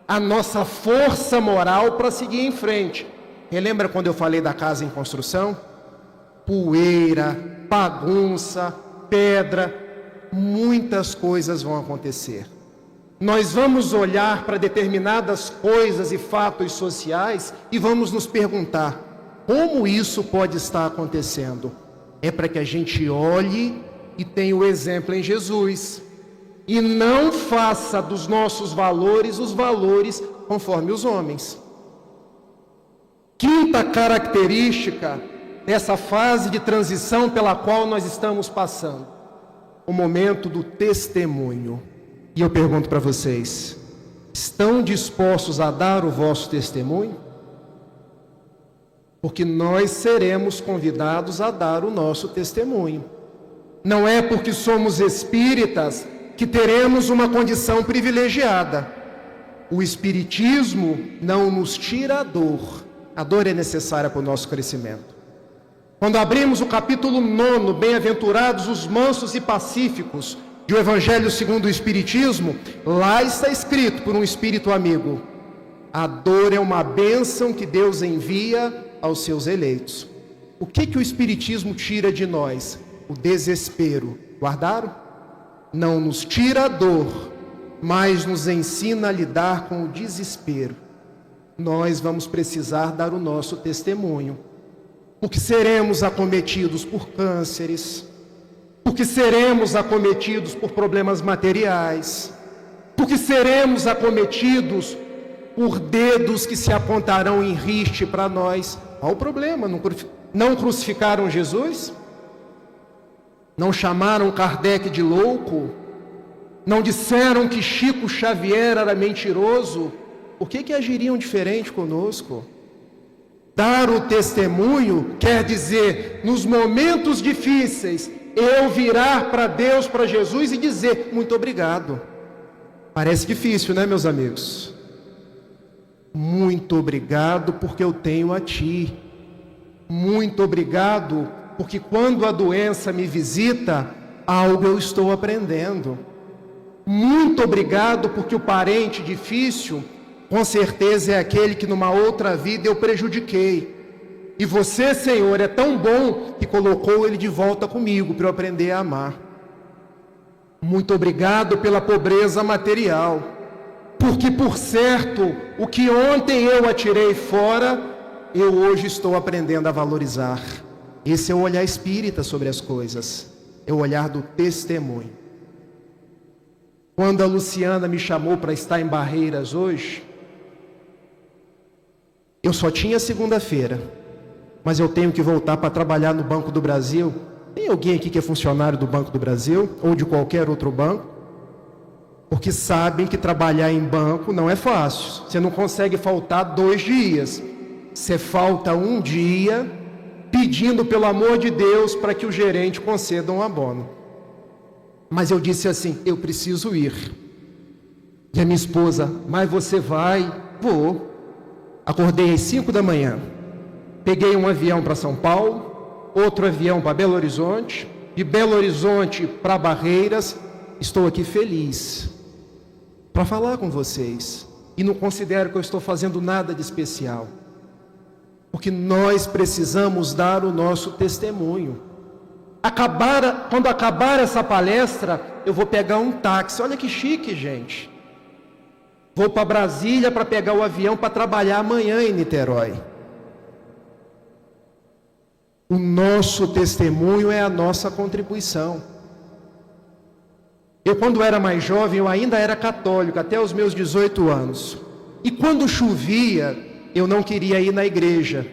Speaker 5: a nossa força moral para seguir em frente. Relembra quando eu falei da casa em construção? Poeira, bagunça, pedra, muitas coisas vão acontecer. Nós vamos olhar para determinadas coisas e fatos sociais e vamos nos perguntar: como isso pode estar acontecendo? É para que a gente olhe e tenha o exemplo em Jesus, e não faça dos nossos valores os valores conforme os homens. Quinta característica nessa fase de transição pela qual nós estamos passando, o momento do testemunho. E eu pergunto para vocês, estão dispostos a dar o vosso testemunho? Porque nós seremos convidados a dar o nosso testemunho. Não é porque somos espíritas que teremos uma condição privilegiada. O espiritismo não nos tira a dor. A dor é necessária para o nosso crescimento. Quando abrimos o capítulo 9, Bem-aventurados os mansos e pacíficos, do Evangelho segundo o Espiritismo, lá está escrito por um espírito amigo: a dor é uma bênção que Deus envia aos seus eleitos. O que o Espiritismo tira de nós? O desespero. Guardaram? Não nos tira a dor, mas nos ensina a lidar com o desespero. Nós vamos precisar dar o nosso testemunho, porque seremos acometidos por cânceres, porque seremos acometidos por problemas materiais, porque seremos acometidos por dedos que se apontarão em riste para nós. Qual o problema? Não crucificaram Jesus? Não chamaram Kardec de louco? Não disseram que Chico Xavier era mentiroso? Por que agiriam diferente conosco? Dar o testemunho quer dizer, nos momentos difíceis, eu virar para Deus, para Jesus e dizer: muito obrigado. Parece difícil, né, meus amigos? Muito obrigado porque eu tenho a Ti. Muito obrigado porque quando a doença me visita, algo eu estou aprendendo. Muito obrigado porque o parente difícil, com certeza é aquele que numa outra vida eu prejudiquei. E você, Senhor, é tão bom que colocou ele de volta comigo para eu aprender a amar. Muito obrigado pela pobreza material, porque por certo, o que ontem eu atirei fora, eu hoje estou aprendendo a valorizar. Esse é o olhar espírita sobre as coisas, é o olhar do testemunho. Quando a Luciana me chamou para estar em Barreiras hoje, eu só tinha segunda-feira, mas eu tenho que voltar para trabalhar no Banco do Brasil. Tem alguém aqui que é funcionário do Banco do Brasil ou de qualquer outro banco? Porque sabem que trabalhar em banco não é fácil. Você não consegue faltar 2 dias. Você falta 1 dia pedindo pelo amor de Deus para que o gerente conceda um abono. Mas eu disse assim: eu preciso ir. E a minha esposa: mas você vai? Vou. Acordei às 5 da manhã. Peguei um avião para São Paulo, outro avião para Belo Horizonte, de Belo Horizonte para Barreiras. Estou aqui feliz para falar com vocês. E não considero que eu estou fazendo nada de especial, porque nós precisamos dar o nosso testemunho. Quando acabar essa palestra, eu vou pegar um táxi. Olha que chique, gente. Vou para Brasília para pegar o avião para trabalhar amanhã em Niterói. O nosso testemunho é a nossa contribuição. Eu, quando era mais jovem, eu ainda era católico, até os meus 18 anos. E quando chovia, eu não queria ir na igreja.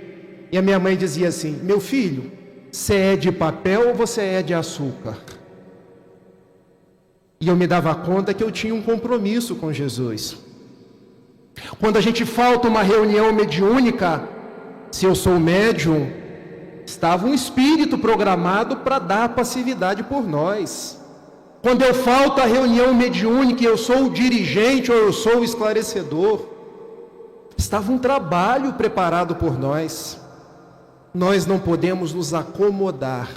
Speaker 5: E a minha mãe dizia assim: meu filho, você é de papel ou você é de açúcar? E eu me dava conta que eu tinha um compromisso com Jesus. Quando a gente falta uma reunião mediúnica, se eu sou médium, estava um espírito programado para dar passividade por nós. Quando eu falto a reunião mediúnica e eu sou o dirigente ou eu sou o esclarecedor, estava um trabalho preparado por nós. Nós não podemos nos acomodar,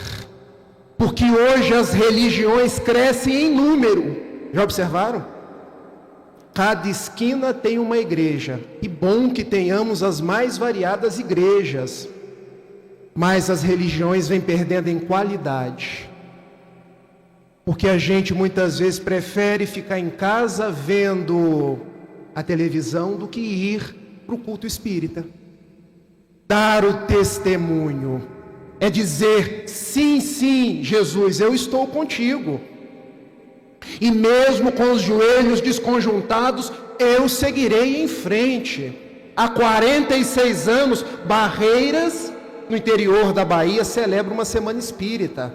Speaker 5: porque hoje as religiões crescem em número. Já observaram? Cada esquina tem uma igreja. E bom que tenhamos as mais variadas igrejas, mas as religiões vêm perdendo em qualidade, porque a gente muitas vezes prefere ficar em casa vendo a televisão do que ir para o culto espírita. Dar o testemunho é dizer: sim, sim, Jesus, eu estou contigo. E mesmo com os joelhos desconjuntados, eu seguirei em frente. Há 46 anos, Barreiras no interior da Bahia, celebra uma semana espírita.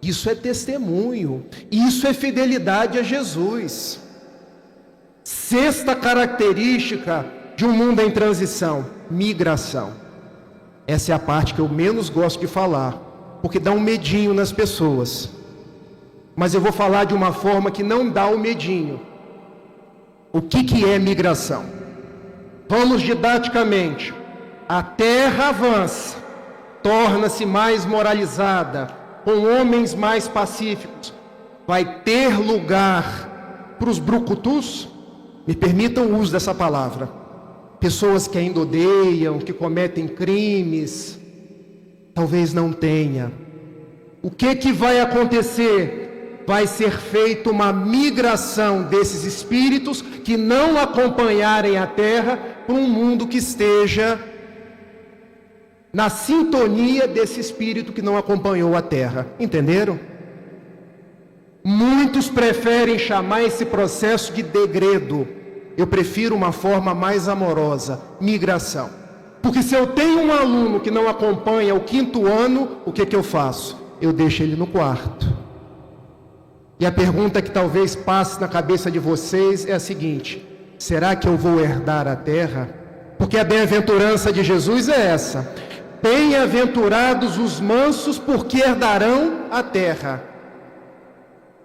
Speaker 5: Isso é testemunho, isso é fidelidade a Jesus. Sexta característica de um mundo em transição: migração. Essa é a parte que eu menos gosto de falar, porque dá um medinho nas pessoas. Mas eu vou falar de uma forma que não dá o medinho. O que é migração? Vamos didaticamente. A terra avança, torna-se mais moralizada, com homens mais pacíficos. Vai ter lugar para os brucutus? Me permitam o uso dessa palavra. Pessoas que ainda odeiam, que cometem crimes. Talvez não tenha. O que vai acontecer? Vai ser feita uma migração desses espíritos que não acompanharem a terra para um mundo que esteja na sintonia desse espírito que não acompanhou a terra. Entenderam? Muitos preferem chamar esse processo de degredo. Eu prefiro uma forma mais amorosa: migração. Porque se eu tenho um aluno que não acompanha o 5º ano, o que eu faço? Eu deixo ele no quarto. E a pergunta que talvez passe na cabeça de vocês é a seguinte: será que eu vou herdar a terra? Porque a bem-aventurança de Jesus é essa: bem-aventurados os mansos, porque herdarão a terra.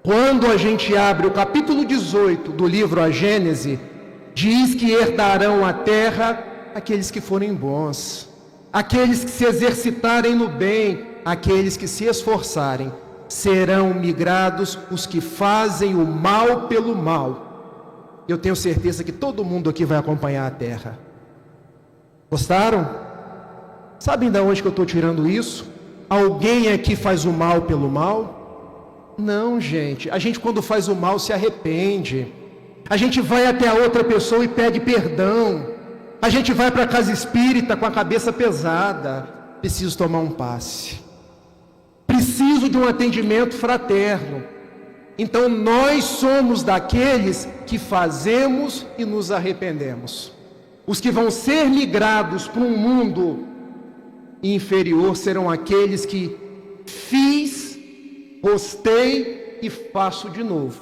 Speaker 5: Quando a gente abre o capítulo 18 do livro A Gênese, diz que herdarão a terra aqueles que forem bons, aqueles que se exercitarem no bem, aqueles que se esforçarem. Serão migrados os que fazem o mal pelo mal. Eu tenho certeza que todo mundo aqui vai acompanhar a terra. Gostaram? Sabem de onde que eu estou tirando isso? Alguém aqui faz o mal pelo mal? Não, gente. A gente, quando faz o mal, se arrepende. A gente vai até a outra pessoa e pede perdão. A gente vai para a casa espírita com a cabeça pesada. Preciso tomar um passe. Preciso de um atendimento fraterno. Então nós somos daqueles que fazemos e nos arrependemos. Os que vão ser migrados para um mundo inferior serão aqueles que fiz, postei e faço de novo.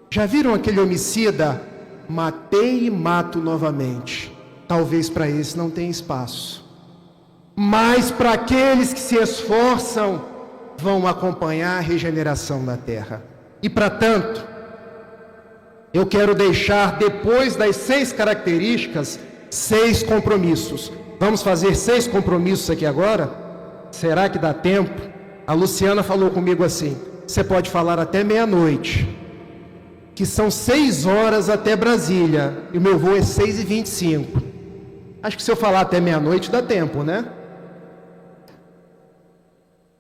Speaker 5: Já viram aquele homicida? Matei e mato novamente. Talvez para esse não tenha espaço. Mas para aqueles que se esforçam, vão acompanhar a regeneração da terra. E para tanto, eu quero deixar, depois das 6 características, 6 compromissos. Vamos fazer 6 compromissos aqui agora? Será que dá tempo? A Luciana falou comigo assim: você pode falar até meia-noite, que são 6 horas até Brasília, e o meu voo é 6h25. Acho que se eu falar até meia-noite dá tempo, né?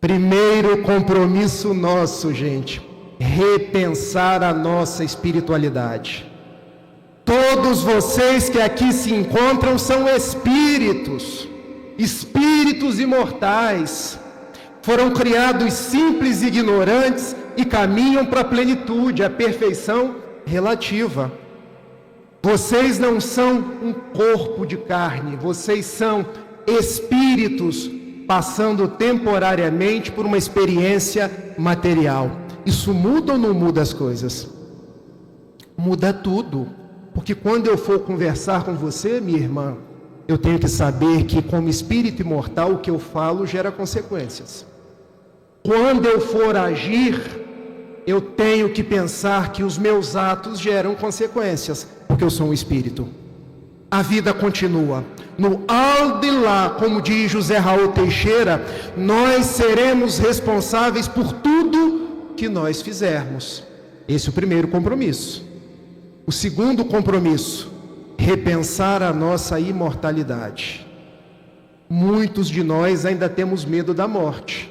Speaker 5: Primeiro compromisso nosso, gente: repensar a nossa espiritualidade. Todos vocês que aqui se encontram são espíritos, espíritos imortais. Foram criados simples e ignorantes e caminham para a plenitude, a perfeição relativa. Vocês não são um corpo de carne, vocês são espíritos passando temporariamente por uma experiência material. Isso muda ou não muda as coisas? Muda tudo. Porque quando eu for conversar com você, minha irmã, eu tenho que saber que, como espírito imortal, o que eu falo gera consequências. Quando eu for agir, eu tenho que pensar que os meus atos geram consequências, porque eu sou um espírito. A vida continua. No Aldilá, como diz José Raul Teixeira, nós seremos responsáveis por tudo que nós fizermos. Esse é o primeiro compromisso. O segundo compromisso: repensar a nossa imortalidade. Muitos de nós ainda temos medo da morte.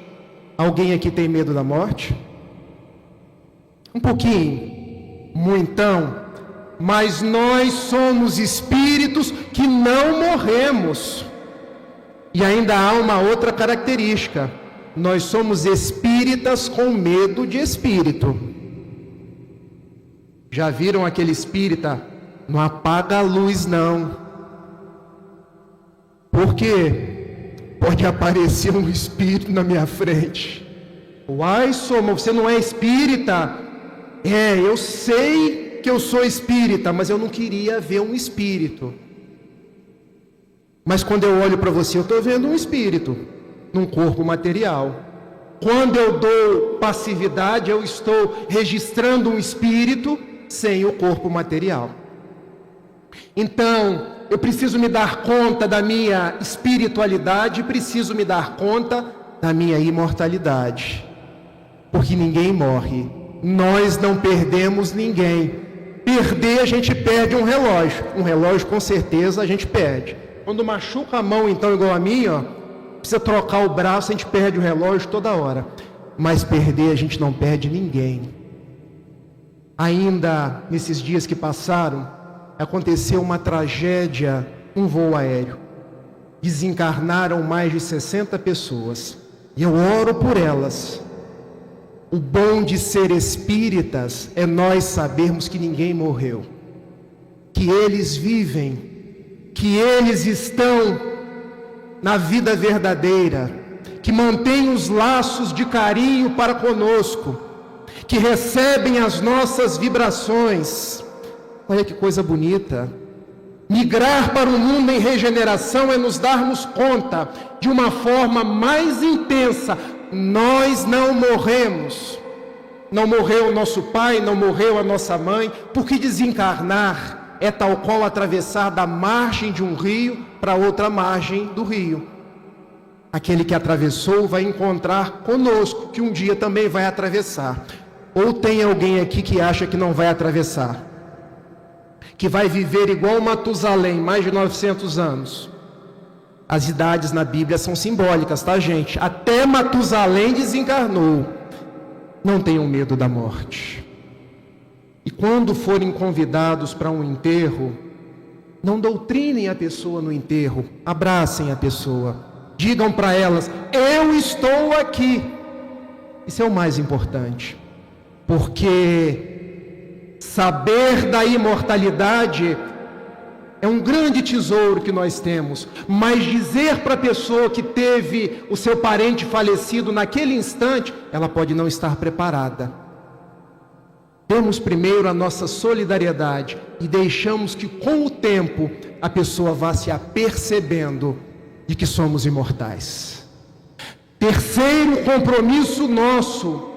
Speaker 5: Alguém aqui tem medo da morte? Um pouquinho, muitão. Mas nós somos espíritos que não morremos. E ainda há uma outra característica: nós somos espíritas com medo de espírito. Já viram aquele espírita? Não apaga a luz não. Por quê? pode aparecer um espírito na minha frente. Uai, Soma, você não é espírita? Eu sei que eu sou espírita, mas eu não queria ver um espírito. Mas quando eu olho para você, eu estou vendo um espírito num corpo material. Quando eu dou passividade, eu estou registrando um espírito sem o corpo material. Então, eu preciso me dar conta da minha espiritualidade, preciso me dar conta da minha imortalidade. Porque ninguém morre, nós não perdemos ninguém. Perder, a gente perde um relógio com certeza a gente perde. Quando machuca a mão, então, igual a mim, precisa trocar o braço, a gente perde o relógio toda hora. Mas perder, a gente não perde ninguém. Ainda nesses dias que passaram, aconteceu uma tragédia, um voo aéreo. Desencarnaram mais de 60 pessoas. E eu oro por elas. O bom de ser espíritas é nós sabermos que ninguém morreu. Que eles vivem, que eles estão na vida verdadeira, que mantêm os laços de carinho para conosco, que recebem as nossas vibrações. Olha que coisa bonita. Migrar para um mundo em regeneração é nos darmos conta de uma forma mais intensa. Nós não morremos. Não morreu o nosso pai, não morreu a nossa mãe, porque desencarnar é tal qual atravessar da margem de um rio para outra margem do rio. Aquele que atravessou vai encontrar conosco, que um dia também vai atravessar. Ou tem alguém aqui que acha que não vai atravessar? Que vai viver igual Matusalém, mais de 900 anos. As idades na Bíblia são simbólicas, tá, gente? Até Matusalém desencarnou. Não tenham medo da morte. E quando forem convidados para um enterro, não doutrinem a pessoa no enterro, abracem a pessoa. Digam para elas, eu estou aqui. Isso é o mais importante. Porque saber da imortalidade é um grande tesouro que nós temos, mas dizer para a pessoa que teve o seu parente falecido naquele instante, ela pode não estar preparada. Demos primeiro a nossa solidariedade e deixamos que com o tempo a pessoa vá se apercebendo de que somos imortais. Terceiro compromisso nosso,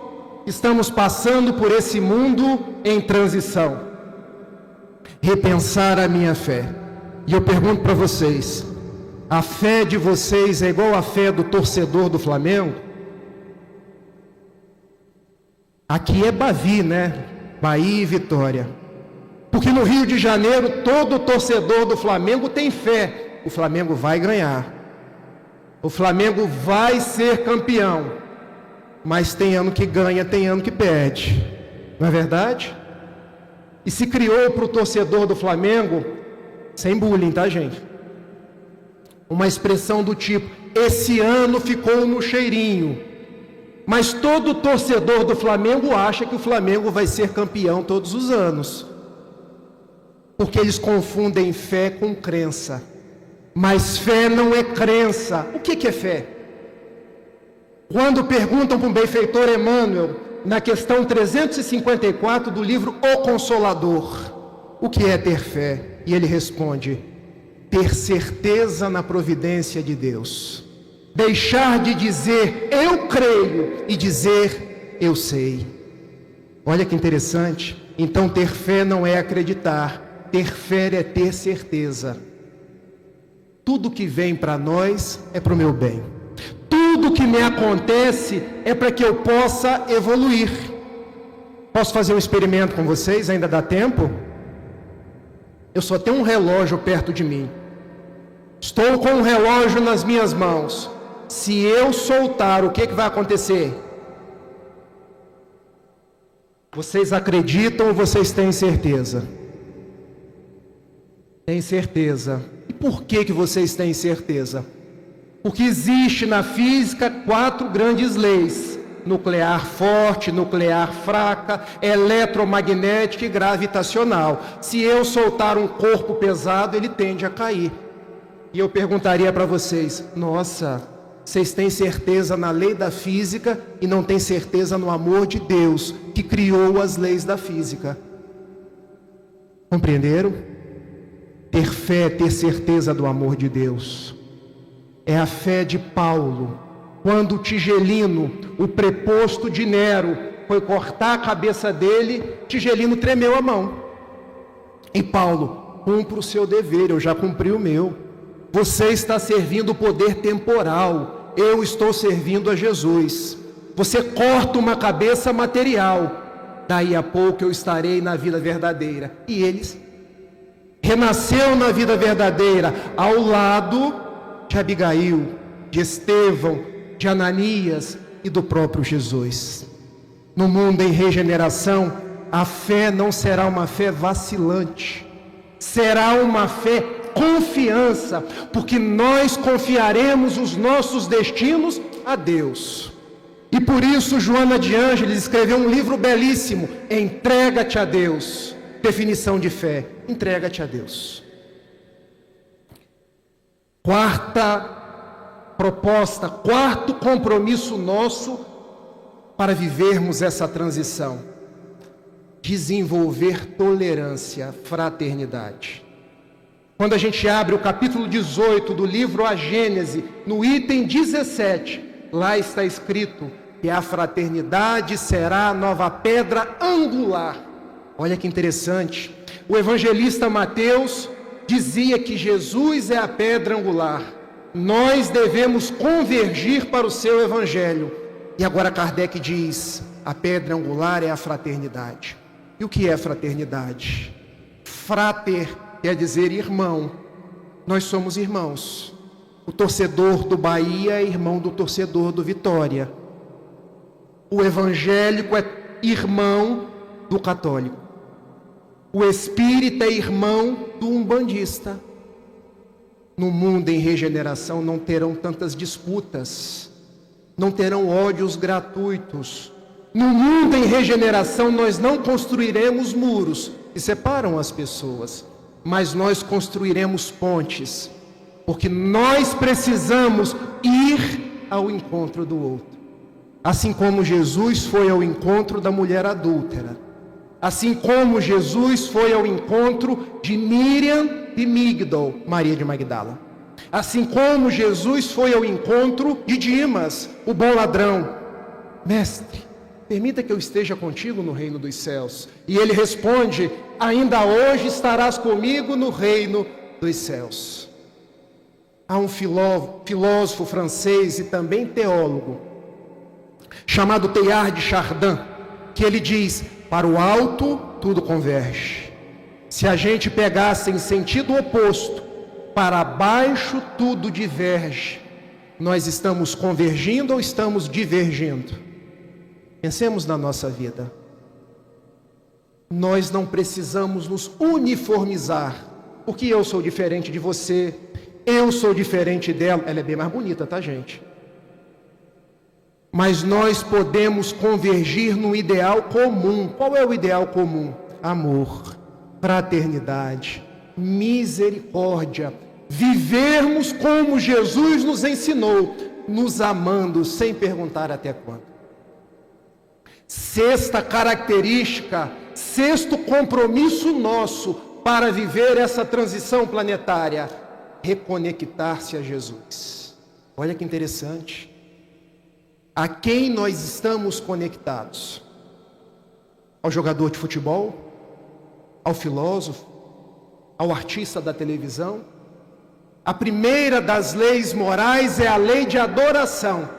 Speaker 5: estamos passando por esse mundo em transição. Repensar a minha fé. E eu pergunto para vocês, a fé de vocês é igual à fé do torcedor do Flamengo? Aqui é Bavi, né? Bahia e Vitória. Porque no Rio de Janeiro, todo torcedor do Flamengo tem fé. O Flamengo vai ganhar. O Flamengo vai ser campeão. Mas tem ano que ganha, tem ano que perde. Não é verdade? E se criou para o torcedor do Flamengo, sem bullying, tá, gente? Uma expressão do tipo, esse ano ficou no cheirinho. Mas todo torcedor do Flamengo acha que o Flamengo vai ser campeão todos os anos. Porque eles confundem fé com crença. Mas fé não é crença. O que é fé? Quando perguntam para o benfeitor Emmanuel, na questão 354 do livro O Consolador, o que é ter fé? E ele responde, ter certeza na providência de Deus. Deixar de dizer eu creio e dizer eu sei. Olha que interessante. Então ter fé não é acreditar, ter fé é ter certeza. Tudo que vem para nós é para o meu bem. Tudo que me acontece é para que eu possa evoluir. Posso fazer um experimento com vocês? Ainda dá tempo? Eu só tenho um relógio perto de mim. Estou com um relógio nas minhas mãos. Se eu soltar, o que vai acontecer? Vocês acreditam ou vocês têm certeza? Têm certeza. E por que vocês têm certeza? Porque existe na física 4 grandes leis: nuclear forte, nuclear fraca, eletromagnética e gravitacional. Se eu soltar um corpo pesado, ele tende a cair. E eu perguntaria para vocês, nossa, Vocês têm certeza na lei da física e não têm certeza no amor de Deus, que criou as leis da física. Compreenderam? Ter fé é ter certeza do amor de Deus. É a fé de Paulo. Quando o Tigelino, o preposto de Nero, foi cortar a cabeça dele, Tigelino tremeu a mão. E Paulo: cumpra o seu dever, eu já cumpri o meu. Você está servindo o poder temporal, eu estou servindo a Jesus. Você corta uma cabeça material, daí a pouco eu estarei na vida verdadeira. E eles renasceu na vida verdadeira, ao lado de Abigail, de Estevão, de Ananias e do próprio Jesus. No mundo em regeneração, a fé não será uma fé vacilante, será uma fé confiança, porque nós confiaremos os nossos destinos a Deus. E por isso Joana de Ângeles escreveu um livro belíssimo, Entrega-te a Deus. Definição de fé: entrega-te a Deus. Quarta proposta, quarto compromisso nosso para vivermos essa transição: desenvolver tolerância, fraternidade. Quando a gente abre o capítulo 18 do livro A Gênese, no item 17, lá está escrito que a fraternidade será a nova pedra angular. Olha que interessante. O evangelista Mateus dizia que Jesus é a pedra angular. Nós devemos convergir para o seu evangelho. E agora Kardec diz: a pedra angular é a fraternidade. E o que é fraternidade? Frater quer dizer irmão. Nós somos irmãos. O torcedor do Bahia é irmão do torcedor do Vitória. O evangélico é irmão do católico. O espírita é irmão do umbandista. No mundo em regeneração não terão tantas disputas, não terão ódios gratuitos. No mundo em regeneração nós não construiremos muros que separam as pessoas, mas nós construiremos pontes, porque nós precisamos ir ao encontro do outro. Assim como Jesus foi ao encontro da mulher adúltera, assim como Jesus foi ao encontro de Miriam e Migdol, Maria de Magdala, assim como Jesus foi ao encontro de Dimas, o bom ladrão: mestre, permita que eu esteja contigo no reino dos céus. E ele responde: ainda hoje estarás comigo no reino dos céus. Há um filósofo francês e também teólogo, chamado Teilhard de Chardin, que ele diz: para o alto tudo converge. Se a gente pegasse em sentido oposto, para baixo tudo diverge. Nós estamos convergindo ou estamos divergindo? Pensemos na nossa vida. Nós não precisamos nos uniformizar, porque eu sou diferente de você, eu sou diferente dela. Ela é bem mais bonita, tá, gente? Mas nós podemos convergir no ideal comum. Qual é o ideal comum? Amor, fraternidade, misericórdia. Vivermos como Jesus nos ensinou, nos amando sem perguntar até quando. Sexta característica, sexto compromisso nosso para viver essa transição planetária: reconectar-se a Jesus. Olha que interessante. A quem nós estamos conectados? Ao jogador de futebol? Ao filósofo? Ao artista da televisão? A primeira das leis morais é a lei de adoração.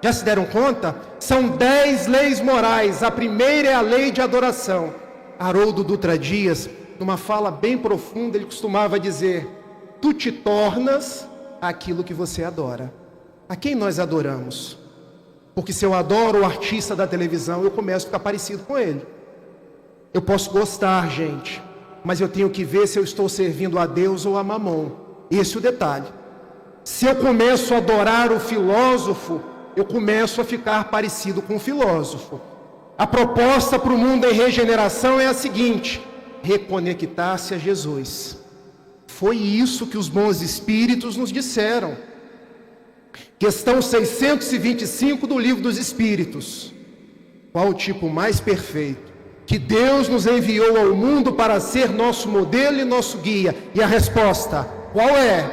Speaker 5: Já se deram conta? São 10 leis morais. A primeira é a lei de adoração. Haroldo Dutra Dias, numa fala bem profunda, ele costumava dizer: tu te tornas aquilo que você adora. A quem nós adoramos? Porque se eu adoro o artista da televisão, eu começo a ficar parecido com ele. Eu posso gostar, gente, mas eu tenho que ver se eu estou servindo a Deus ou a Mamon. Esse é o detalhe. Se eu começo a adorar o filósofo, eu começo a ficar parecido com o filósofo. A proposta para o mundo em regeneração é a seguinte: reconectar-se a Jesus. Foi isso que os bons espíritos nos disseram. Questão 625 do Livro dos Espíritos. Qual o tipo mais perfeito que Deus nos enviou ao mundo para ser nosso modelo e nosso guia? E a resposta, qual é?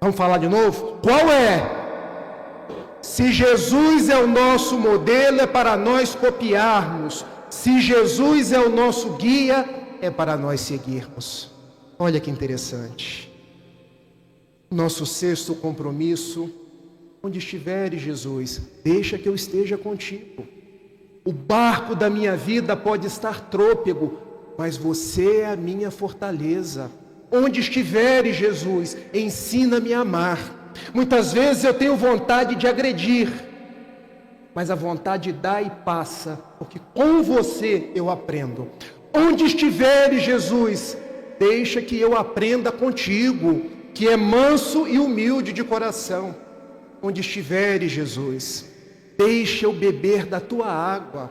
Speaker 5: Vamos falar de novo? Qual é? Se Jesus é o nosso modelo, é para nós copiarmos. Se Jesus é o nosso guia, é para nós seguirmos. Olha que interessante. Nosso sexto compromisso: onde estiveres, Jesus, deixa que eu esteja contigo. O barco da minha vida pode estar trôpego, mas você é a minha fortaleza. Onde estiveres, Jesus, ensina-me a amar. Muitas vezes eu tenho vontade de agredir, mas a vontade dá e passa, porque com você eu aprendo. Onde estiveres, Jesus, deixa que eu aprenda contigo, que é manso e humilde de coração. Onde estiveres, Jesus, deixa eu beber da tua água.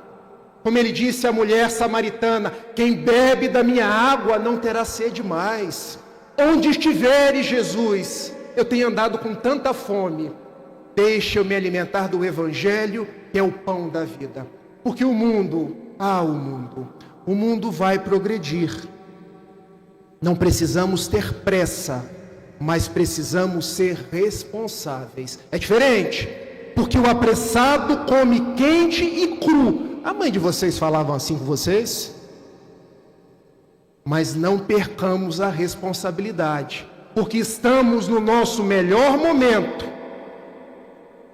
Speaker 5: Como ele disse à mulher samaritana: quem bebe da minha água não terá sede mais. Onde estiveres, Jesus, eu tenho andado com tanta fome, deixa eu me alimentar do Evangelho, que é o pão da vida. Porque o mundo vai progredir. Não precisamos ter pressa, mas precisamos ser responsáveis. É diferente, porque o apressado come quente e cru. A mãe de vocês falavam assim com vocês? Mas não percamos a responsabilidade, porque estamos no nosso melhor momento.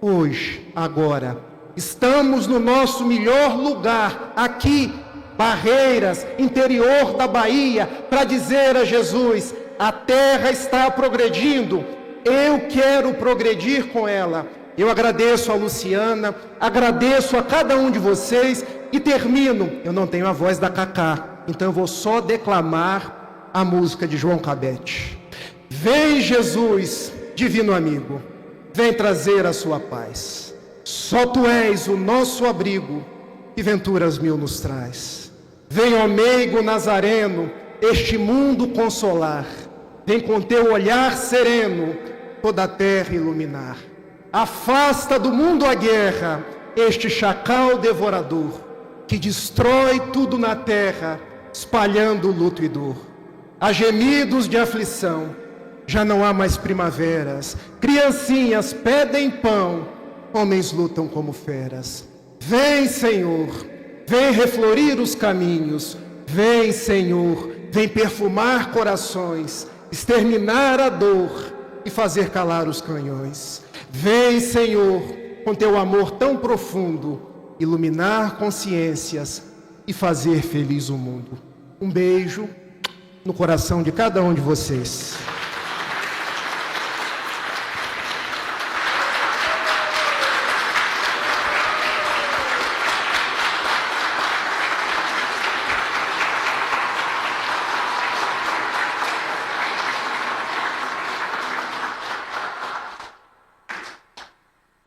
Speaker 5: Hoje, agora, estamos no nosso melhor lugar, aqui, Barreiras, interior da Bahia, para dizer a Jesus: a terra está progredindo, eu quero progredir com ela. Eu agradeço a Luciana, agradeço a cada um de vocês e termino. Eu não tenho a voz da Cacá, então eu vou só declamar a música de João Cabete. Vem, Jesus, divino amigo, vem trazer a sua paz. Só tu és o nosso abrigo, e venturas mil nos traz. Vem, ó meigo nazareno, este mundo consolar. Vem com teu olhar sereno toda a terra iluminar. Afasta do mundo a guerra, este chacal devorador, que destrói tudo na terra, espalhando luto e dor. Há gemidos de aflição, já não há mais primaveras. Criancinhas pedem pão, homens lutam como feras. Vem, Senhor, vem reflorir os caminhos. Vem, Senhor, vem perfumar corações, exterminar a dor e fazer calar os canhões. Vem, Senhor, com teu amor tão profundo, iluminar consciências e fazer feliz o mundo. Um beijo no coração de cada um de vocês.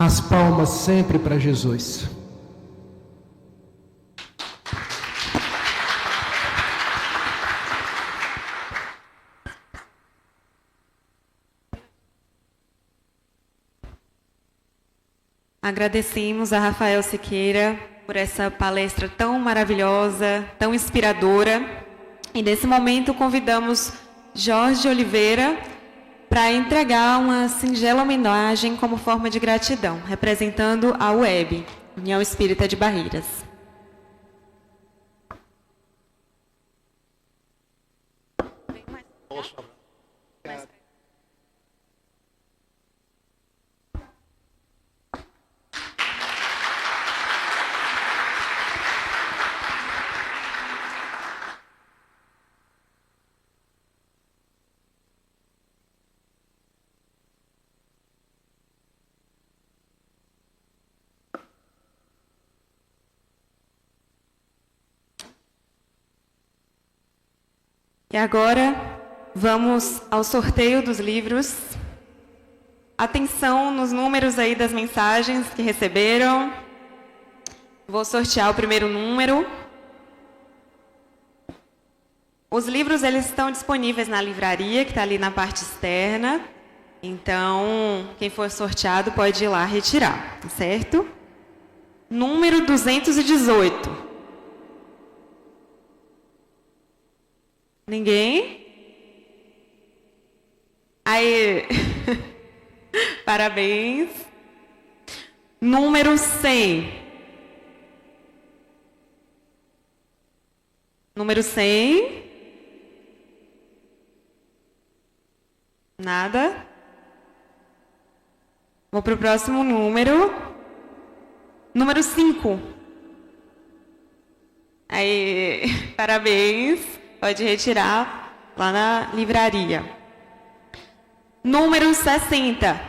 Speaker 5: As palmas sempre para Jesus.
Speaker 1: Agradecemos a Rafael Siqueira por essa palestra tão maravilhosa, tão inspiradora. E nesse momento convidamos Jorge Oliveira para entregar uma singela homenagem como forma de gratidão, representando a UEB, União Espírita de Barreiras. E agora, vamos ao sorteio dos livros. Atenção nos números aí das mensagens que receberam. Vou sortear o primeiro número. Os livros eles estão disponíveis na livraria, que está ali na parte externa. Então, quem for sorteado pode ir lá retirar, certo? Número 218. Ninguém? Aí, parabéns. Número 100. Número 100. Nada. Vou para o próximo número. Número 5. Aí, parabéns. Pode retirar lá na livraria. Número 60.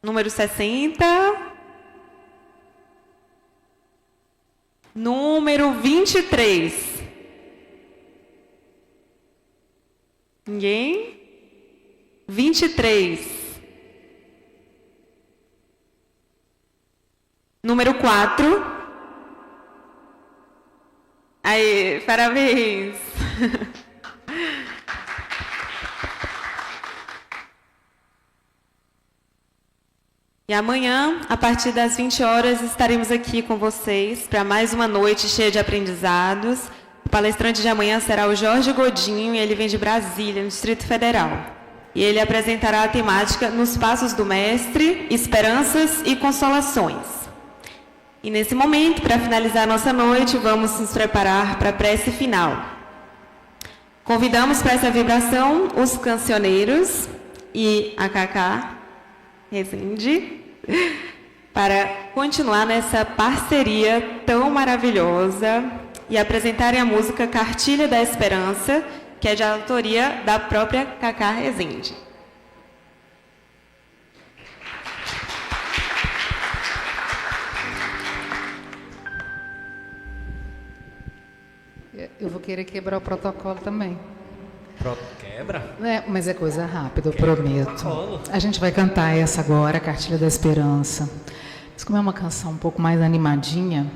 Speaker 1: Número 60. Número 23. Ninguém? 23. Número 4. Aí, parabéns. E amanhã, a partir das 20 horas, estaremos aqui com vocês para mais uma noite cheia de aprendizados. O palestrante de amanhã será o Jorge Godinho e ele vem de Brasília, no Distrito Federal. E ele apresentará a temática Nos Passos do Mestre, Esperanças e Consolações. E nesse momento, para finalizar a nossa noite, vamos nos preparar para a prece final. Convidamos para essa vibração os cancioneiros e a Cacá Rezende para continuar nessa parceria tão maravilhosa e apresentarem a música Cartilha da Esperança, que é de autoria da própria Cacá Rezende.
Speaker 2: Eu vou querer quebrar o protocolo também.
Speaker 3: Quebra?
Speaker 2: Mas é coisa rápida, eu prometo. A gente vai cantar essa agora, Cartilha da Esperança. Mas como é uma canção um pouco mais animadinha,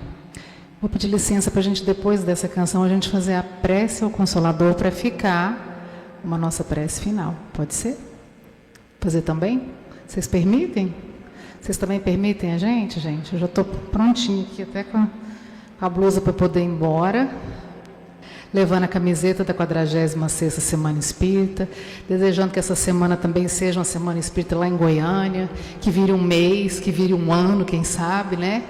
Speaker 2: vou pedir licença para a gente, depois dessa canção, a gente fazer a prece ao Consolador para ficar uma nossa prece final. Pode ser? Fazer também? Vocês permitem? Vocês também permitem a gente, gente? Eu já estou prontinha aqui, até com a blusa para poder ir embora. Levando a camiseta da 46ª Semana Espírita, desejando que essa semana também seja uma Semana Espírita lá em Goiânia, que vire um mês, que vire um ano, quem sabe, né?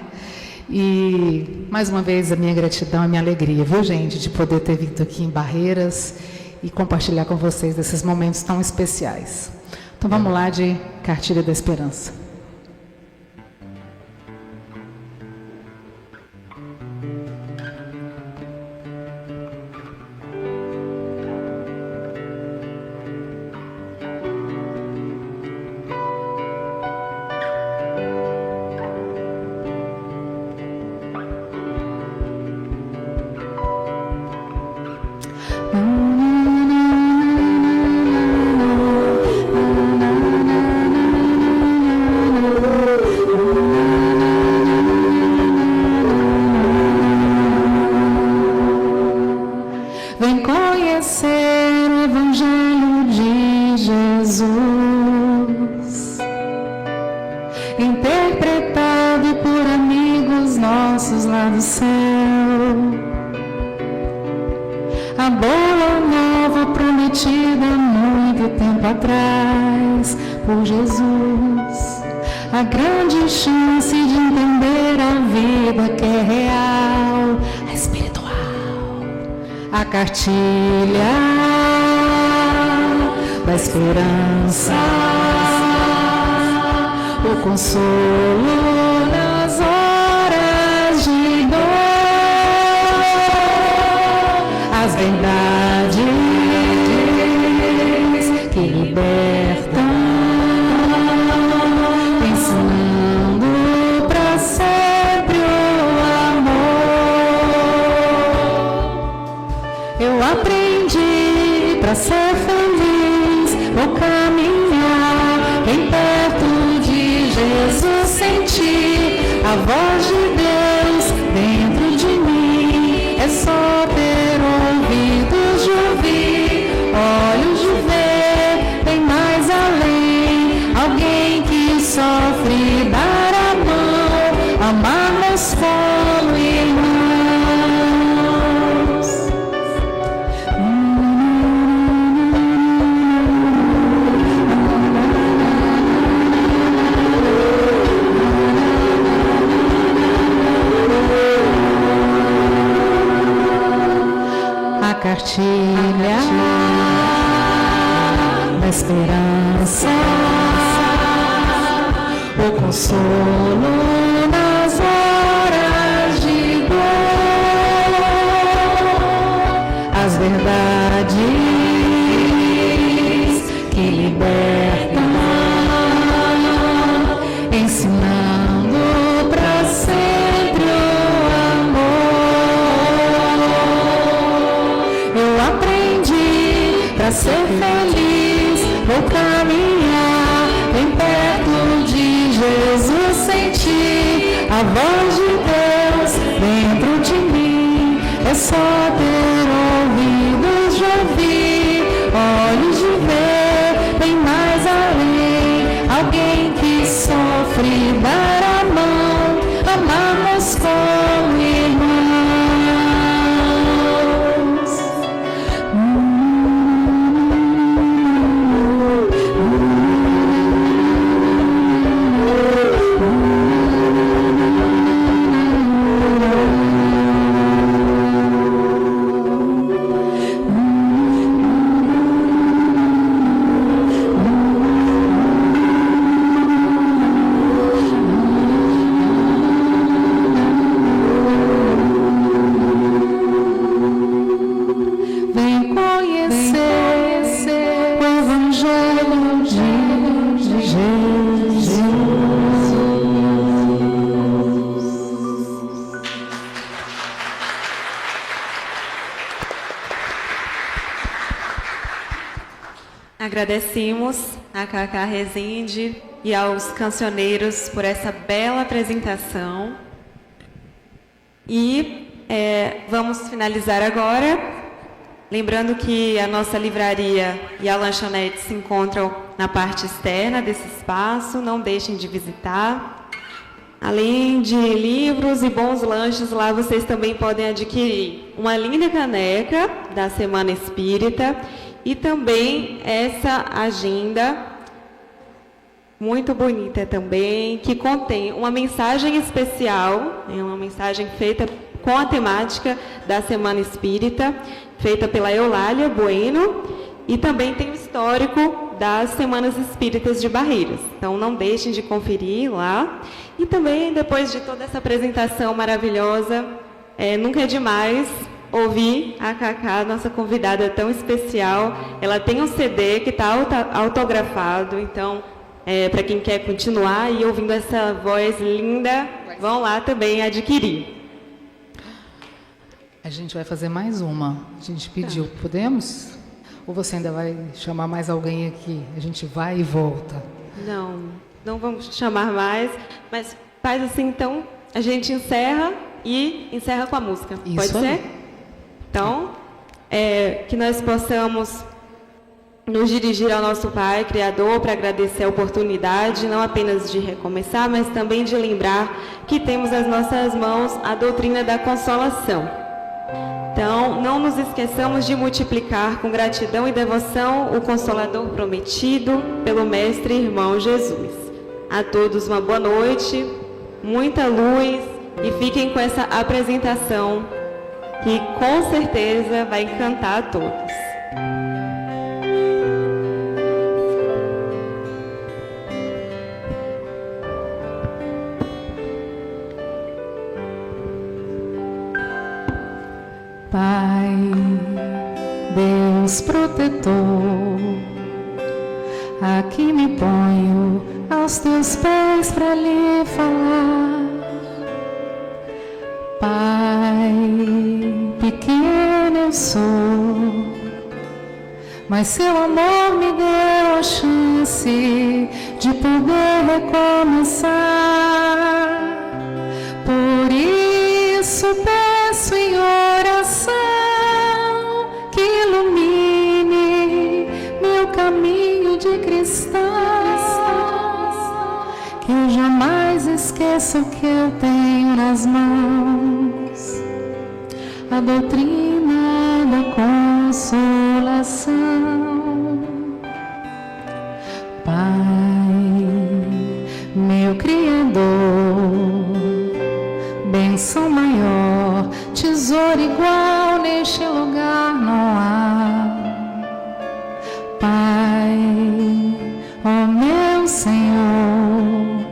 Speaker 2: E, mais uma vez, a minha gratidão, a minha alegria, viu, gente, de poder ter vindo aqui em Barreiras e compartilhar com vocês desses momentos tão especiais. Então, vamos lá de Cartilha da Esperança. Vem conhecer o Evangelho de Jesus, interpretado por amigos nossos lá do céu. A boa nova prometida muito tempo atrás por Jesus. A grande chance de entender a vida que é real, a espiritual. A cartilha da esperança, o consolo nas horas de dor, as verdades que libertam, ensinando para sempre o amor. Eu aprendi para ser feliz, vou caminhar bem perto de Jesus, sentir a voz de Deus dentro de mim. É só ter ouvidos de ouvir, olhos de ver. esperança, o consolo nas horas de dor, as verdades que libertam, ensinando para sempre o amor. Eu aprendi para ser feliz, vou caminhar bem perto de Jesus, sentir a voz de Deus dentro de mim. É só ter ouvidos de ouvir, olhos de ver, bem mais além. Alguém que sofre, dar a mão, amarmos como irmãos. Vem conhecer o Evangelho de Jesus.
Speaker 1: Agradecemos a Cacá Rezende e aos cancioneiros por essa bela apresentação. E vamos finalizar agora, lembrando que a nossa livraria e a lanchonete se encontram na parte externa desse espaço, não deixem de visitar. Além de livros e bons lanches, lá vocês também podem adquirir uma linda caneca da Semana Espírita e também essa agenda muito bonita também, que contém uma mensagem especial, uma mensagem feita com a temática da Semana Espírita, feita pela Eulália Bueno, e também tem o histórico das Semanas Espíritas de Barreiras. Então, não deixem de conferir lá. E também, depois de toda essa apresentação maravilhosa, nunca é demais ouvir a Cacá, nossa convidada tão especial. Ela tem um CD que está autografado, então, para quem quer continuar e ouvindo essa voz linda, vão lá também adquirir.
Speaker 2: A gente vai fazer mais uma. A gente pediu, podemos? Ou você ainda vai chamar mais alguém aqui? A gente vai e volta.
Speaker 1: Não vamos chamar mais, mas faz assim, então, a gente encerra e encerra com a música.
Speaker 2: Isso
Speaker 1: Pode ser?
Speaker 2: aí.
Speaker 1: Então, que nós possamos nos dirigir ao nosso Pai Criador para agradecer a oportunidade, não apenas de recomeçar, mas também de lembrar que temos nas nossas mãos a doutrina da consolação. Então, não nos esqueçamos de multiplicar com gratidão e devoção o Consolador prometido pelo Mestre e Irmão Jesus. A todos uma boa noite, muita luz e fiquem com essa apresentação que com certeza vai encantar a todos.
Speaker 2: Pai, Deus protetor, aqui me ponho aos teus pés para lhe falar. Pai, pequeno eu sou, mas seu amor me deu a chance de poder recomeçar. Por isso peço em oração que ilumine meu caminho de cristão, que eu jamais esqueça o que eu tenho nas mãos, a doutrina da consolação. Pai, meu Criador, bênção maior, tesouro igual neste lugar não há. Pai, Pai, ó meu Senhor,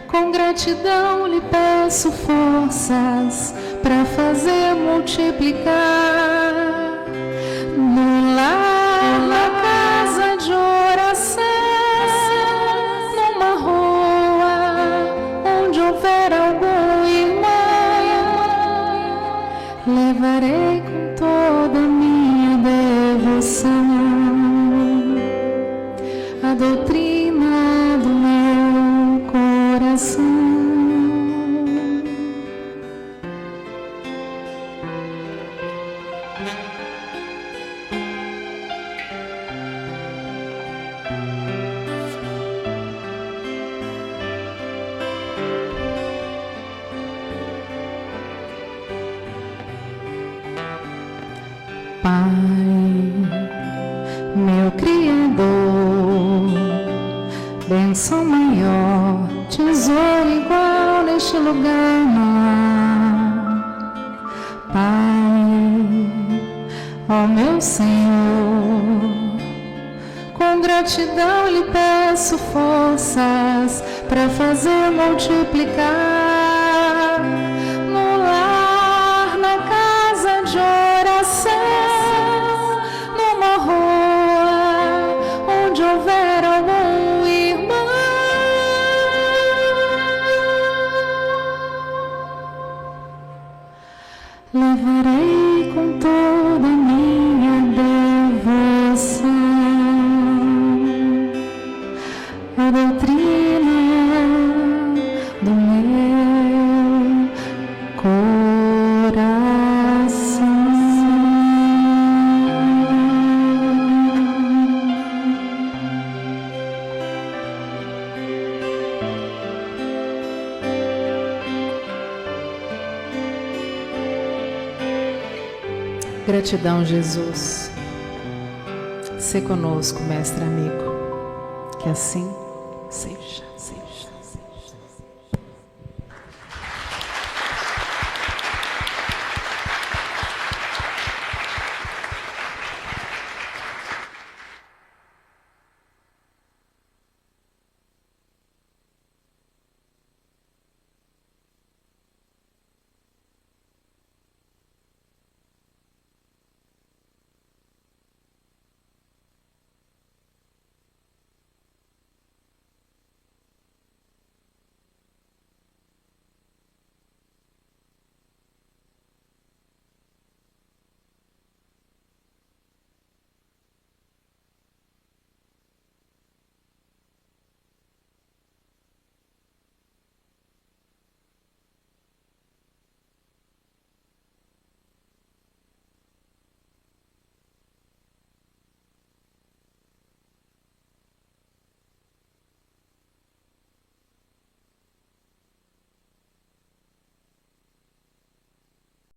Speaker 2: com gratidão lhe peço forças para fazer multiplicar no lar, na casa de oração, numa rua onde houver algum irmão, levarei com toda a minha devoção a doutrina do meu coração. Pai, meu Criador, bênção maior, tesouro igual neste lugar não há. Pai, ó meu Senhor, com gratidão lhe peço forças para fazer multiplicar no lar, na casa de oração, numa rua onde houver algum irmão, levarei com toda a minha devoção a doutrina do meu coração. Gratidão, Jesus. Sê conosco, mestre amigo. Que assim seja, seja.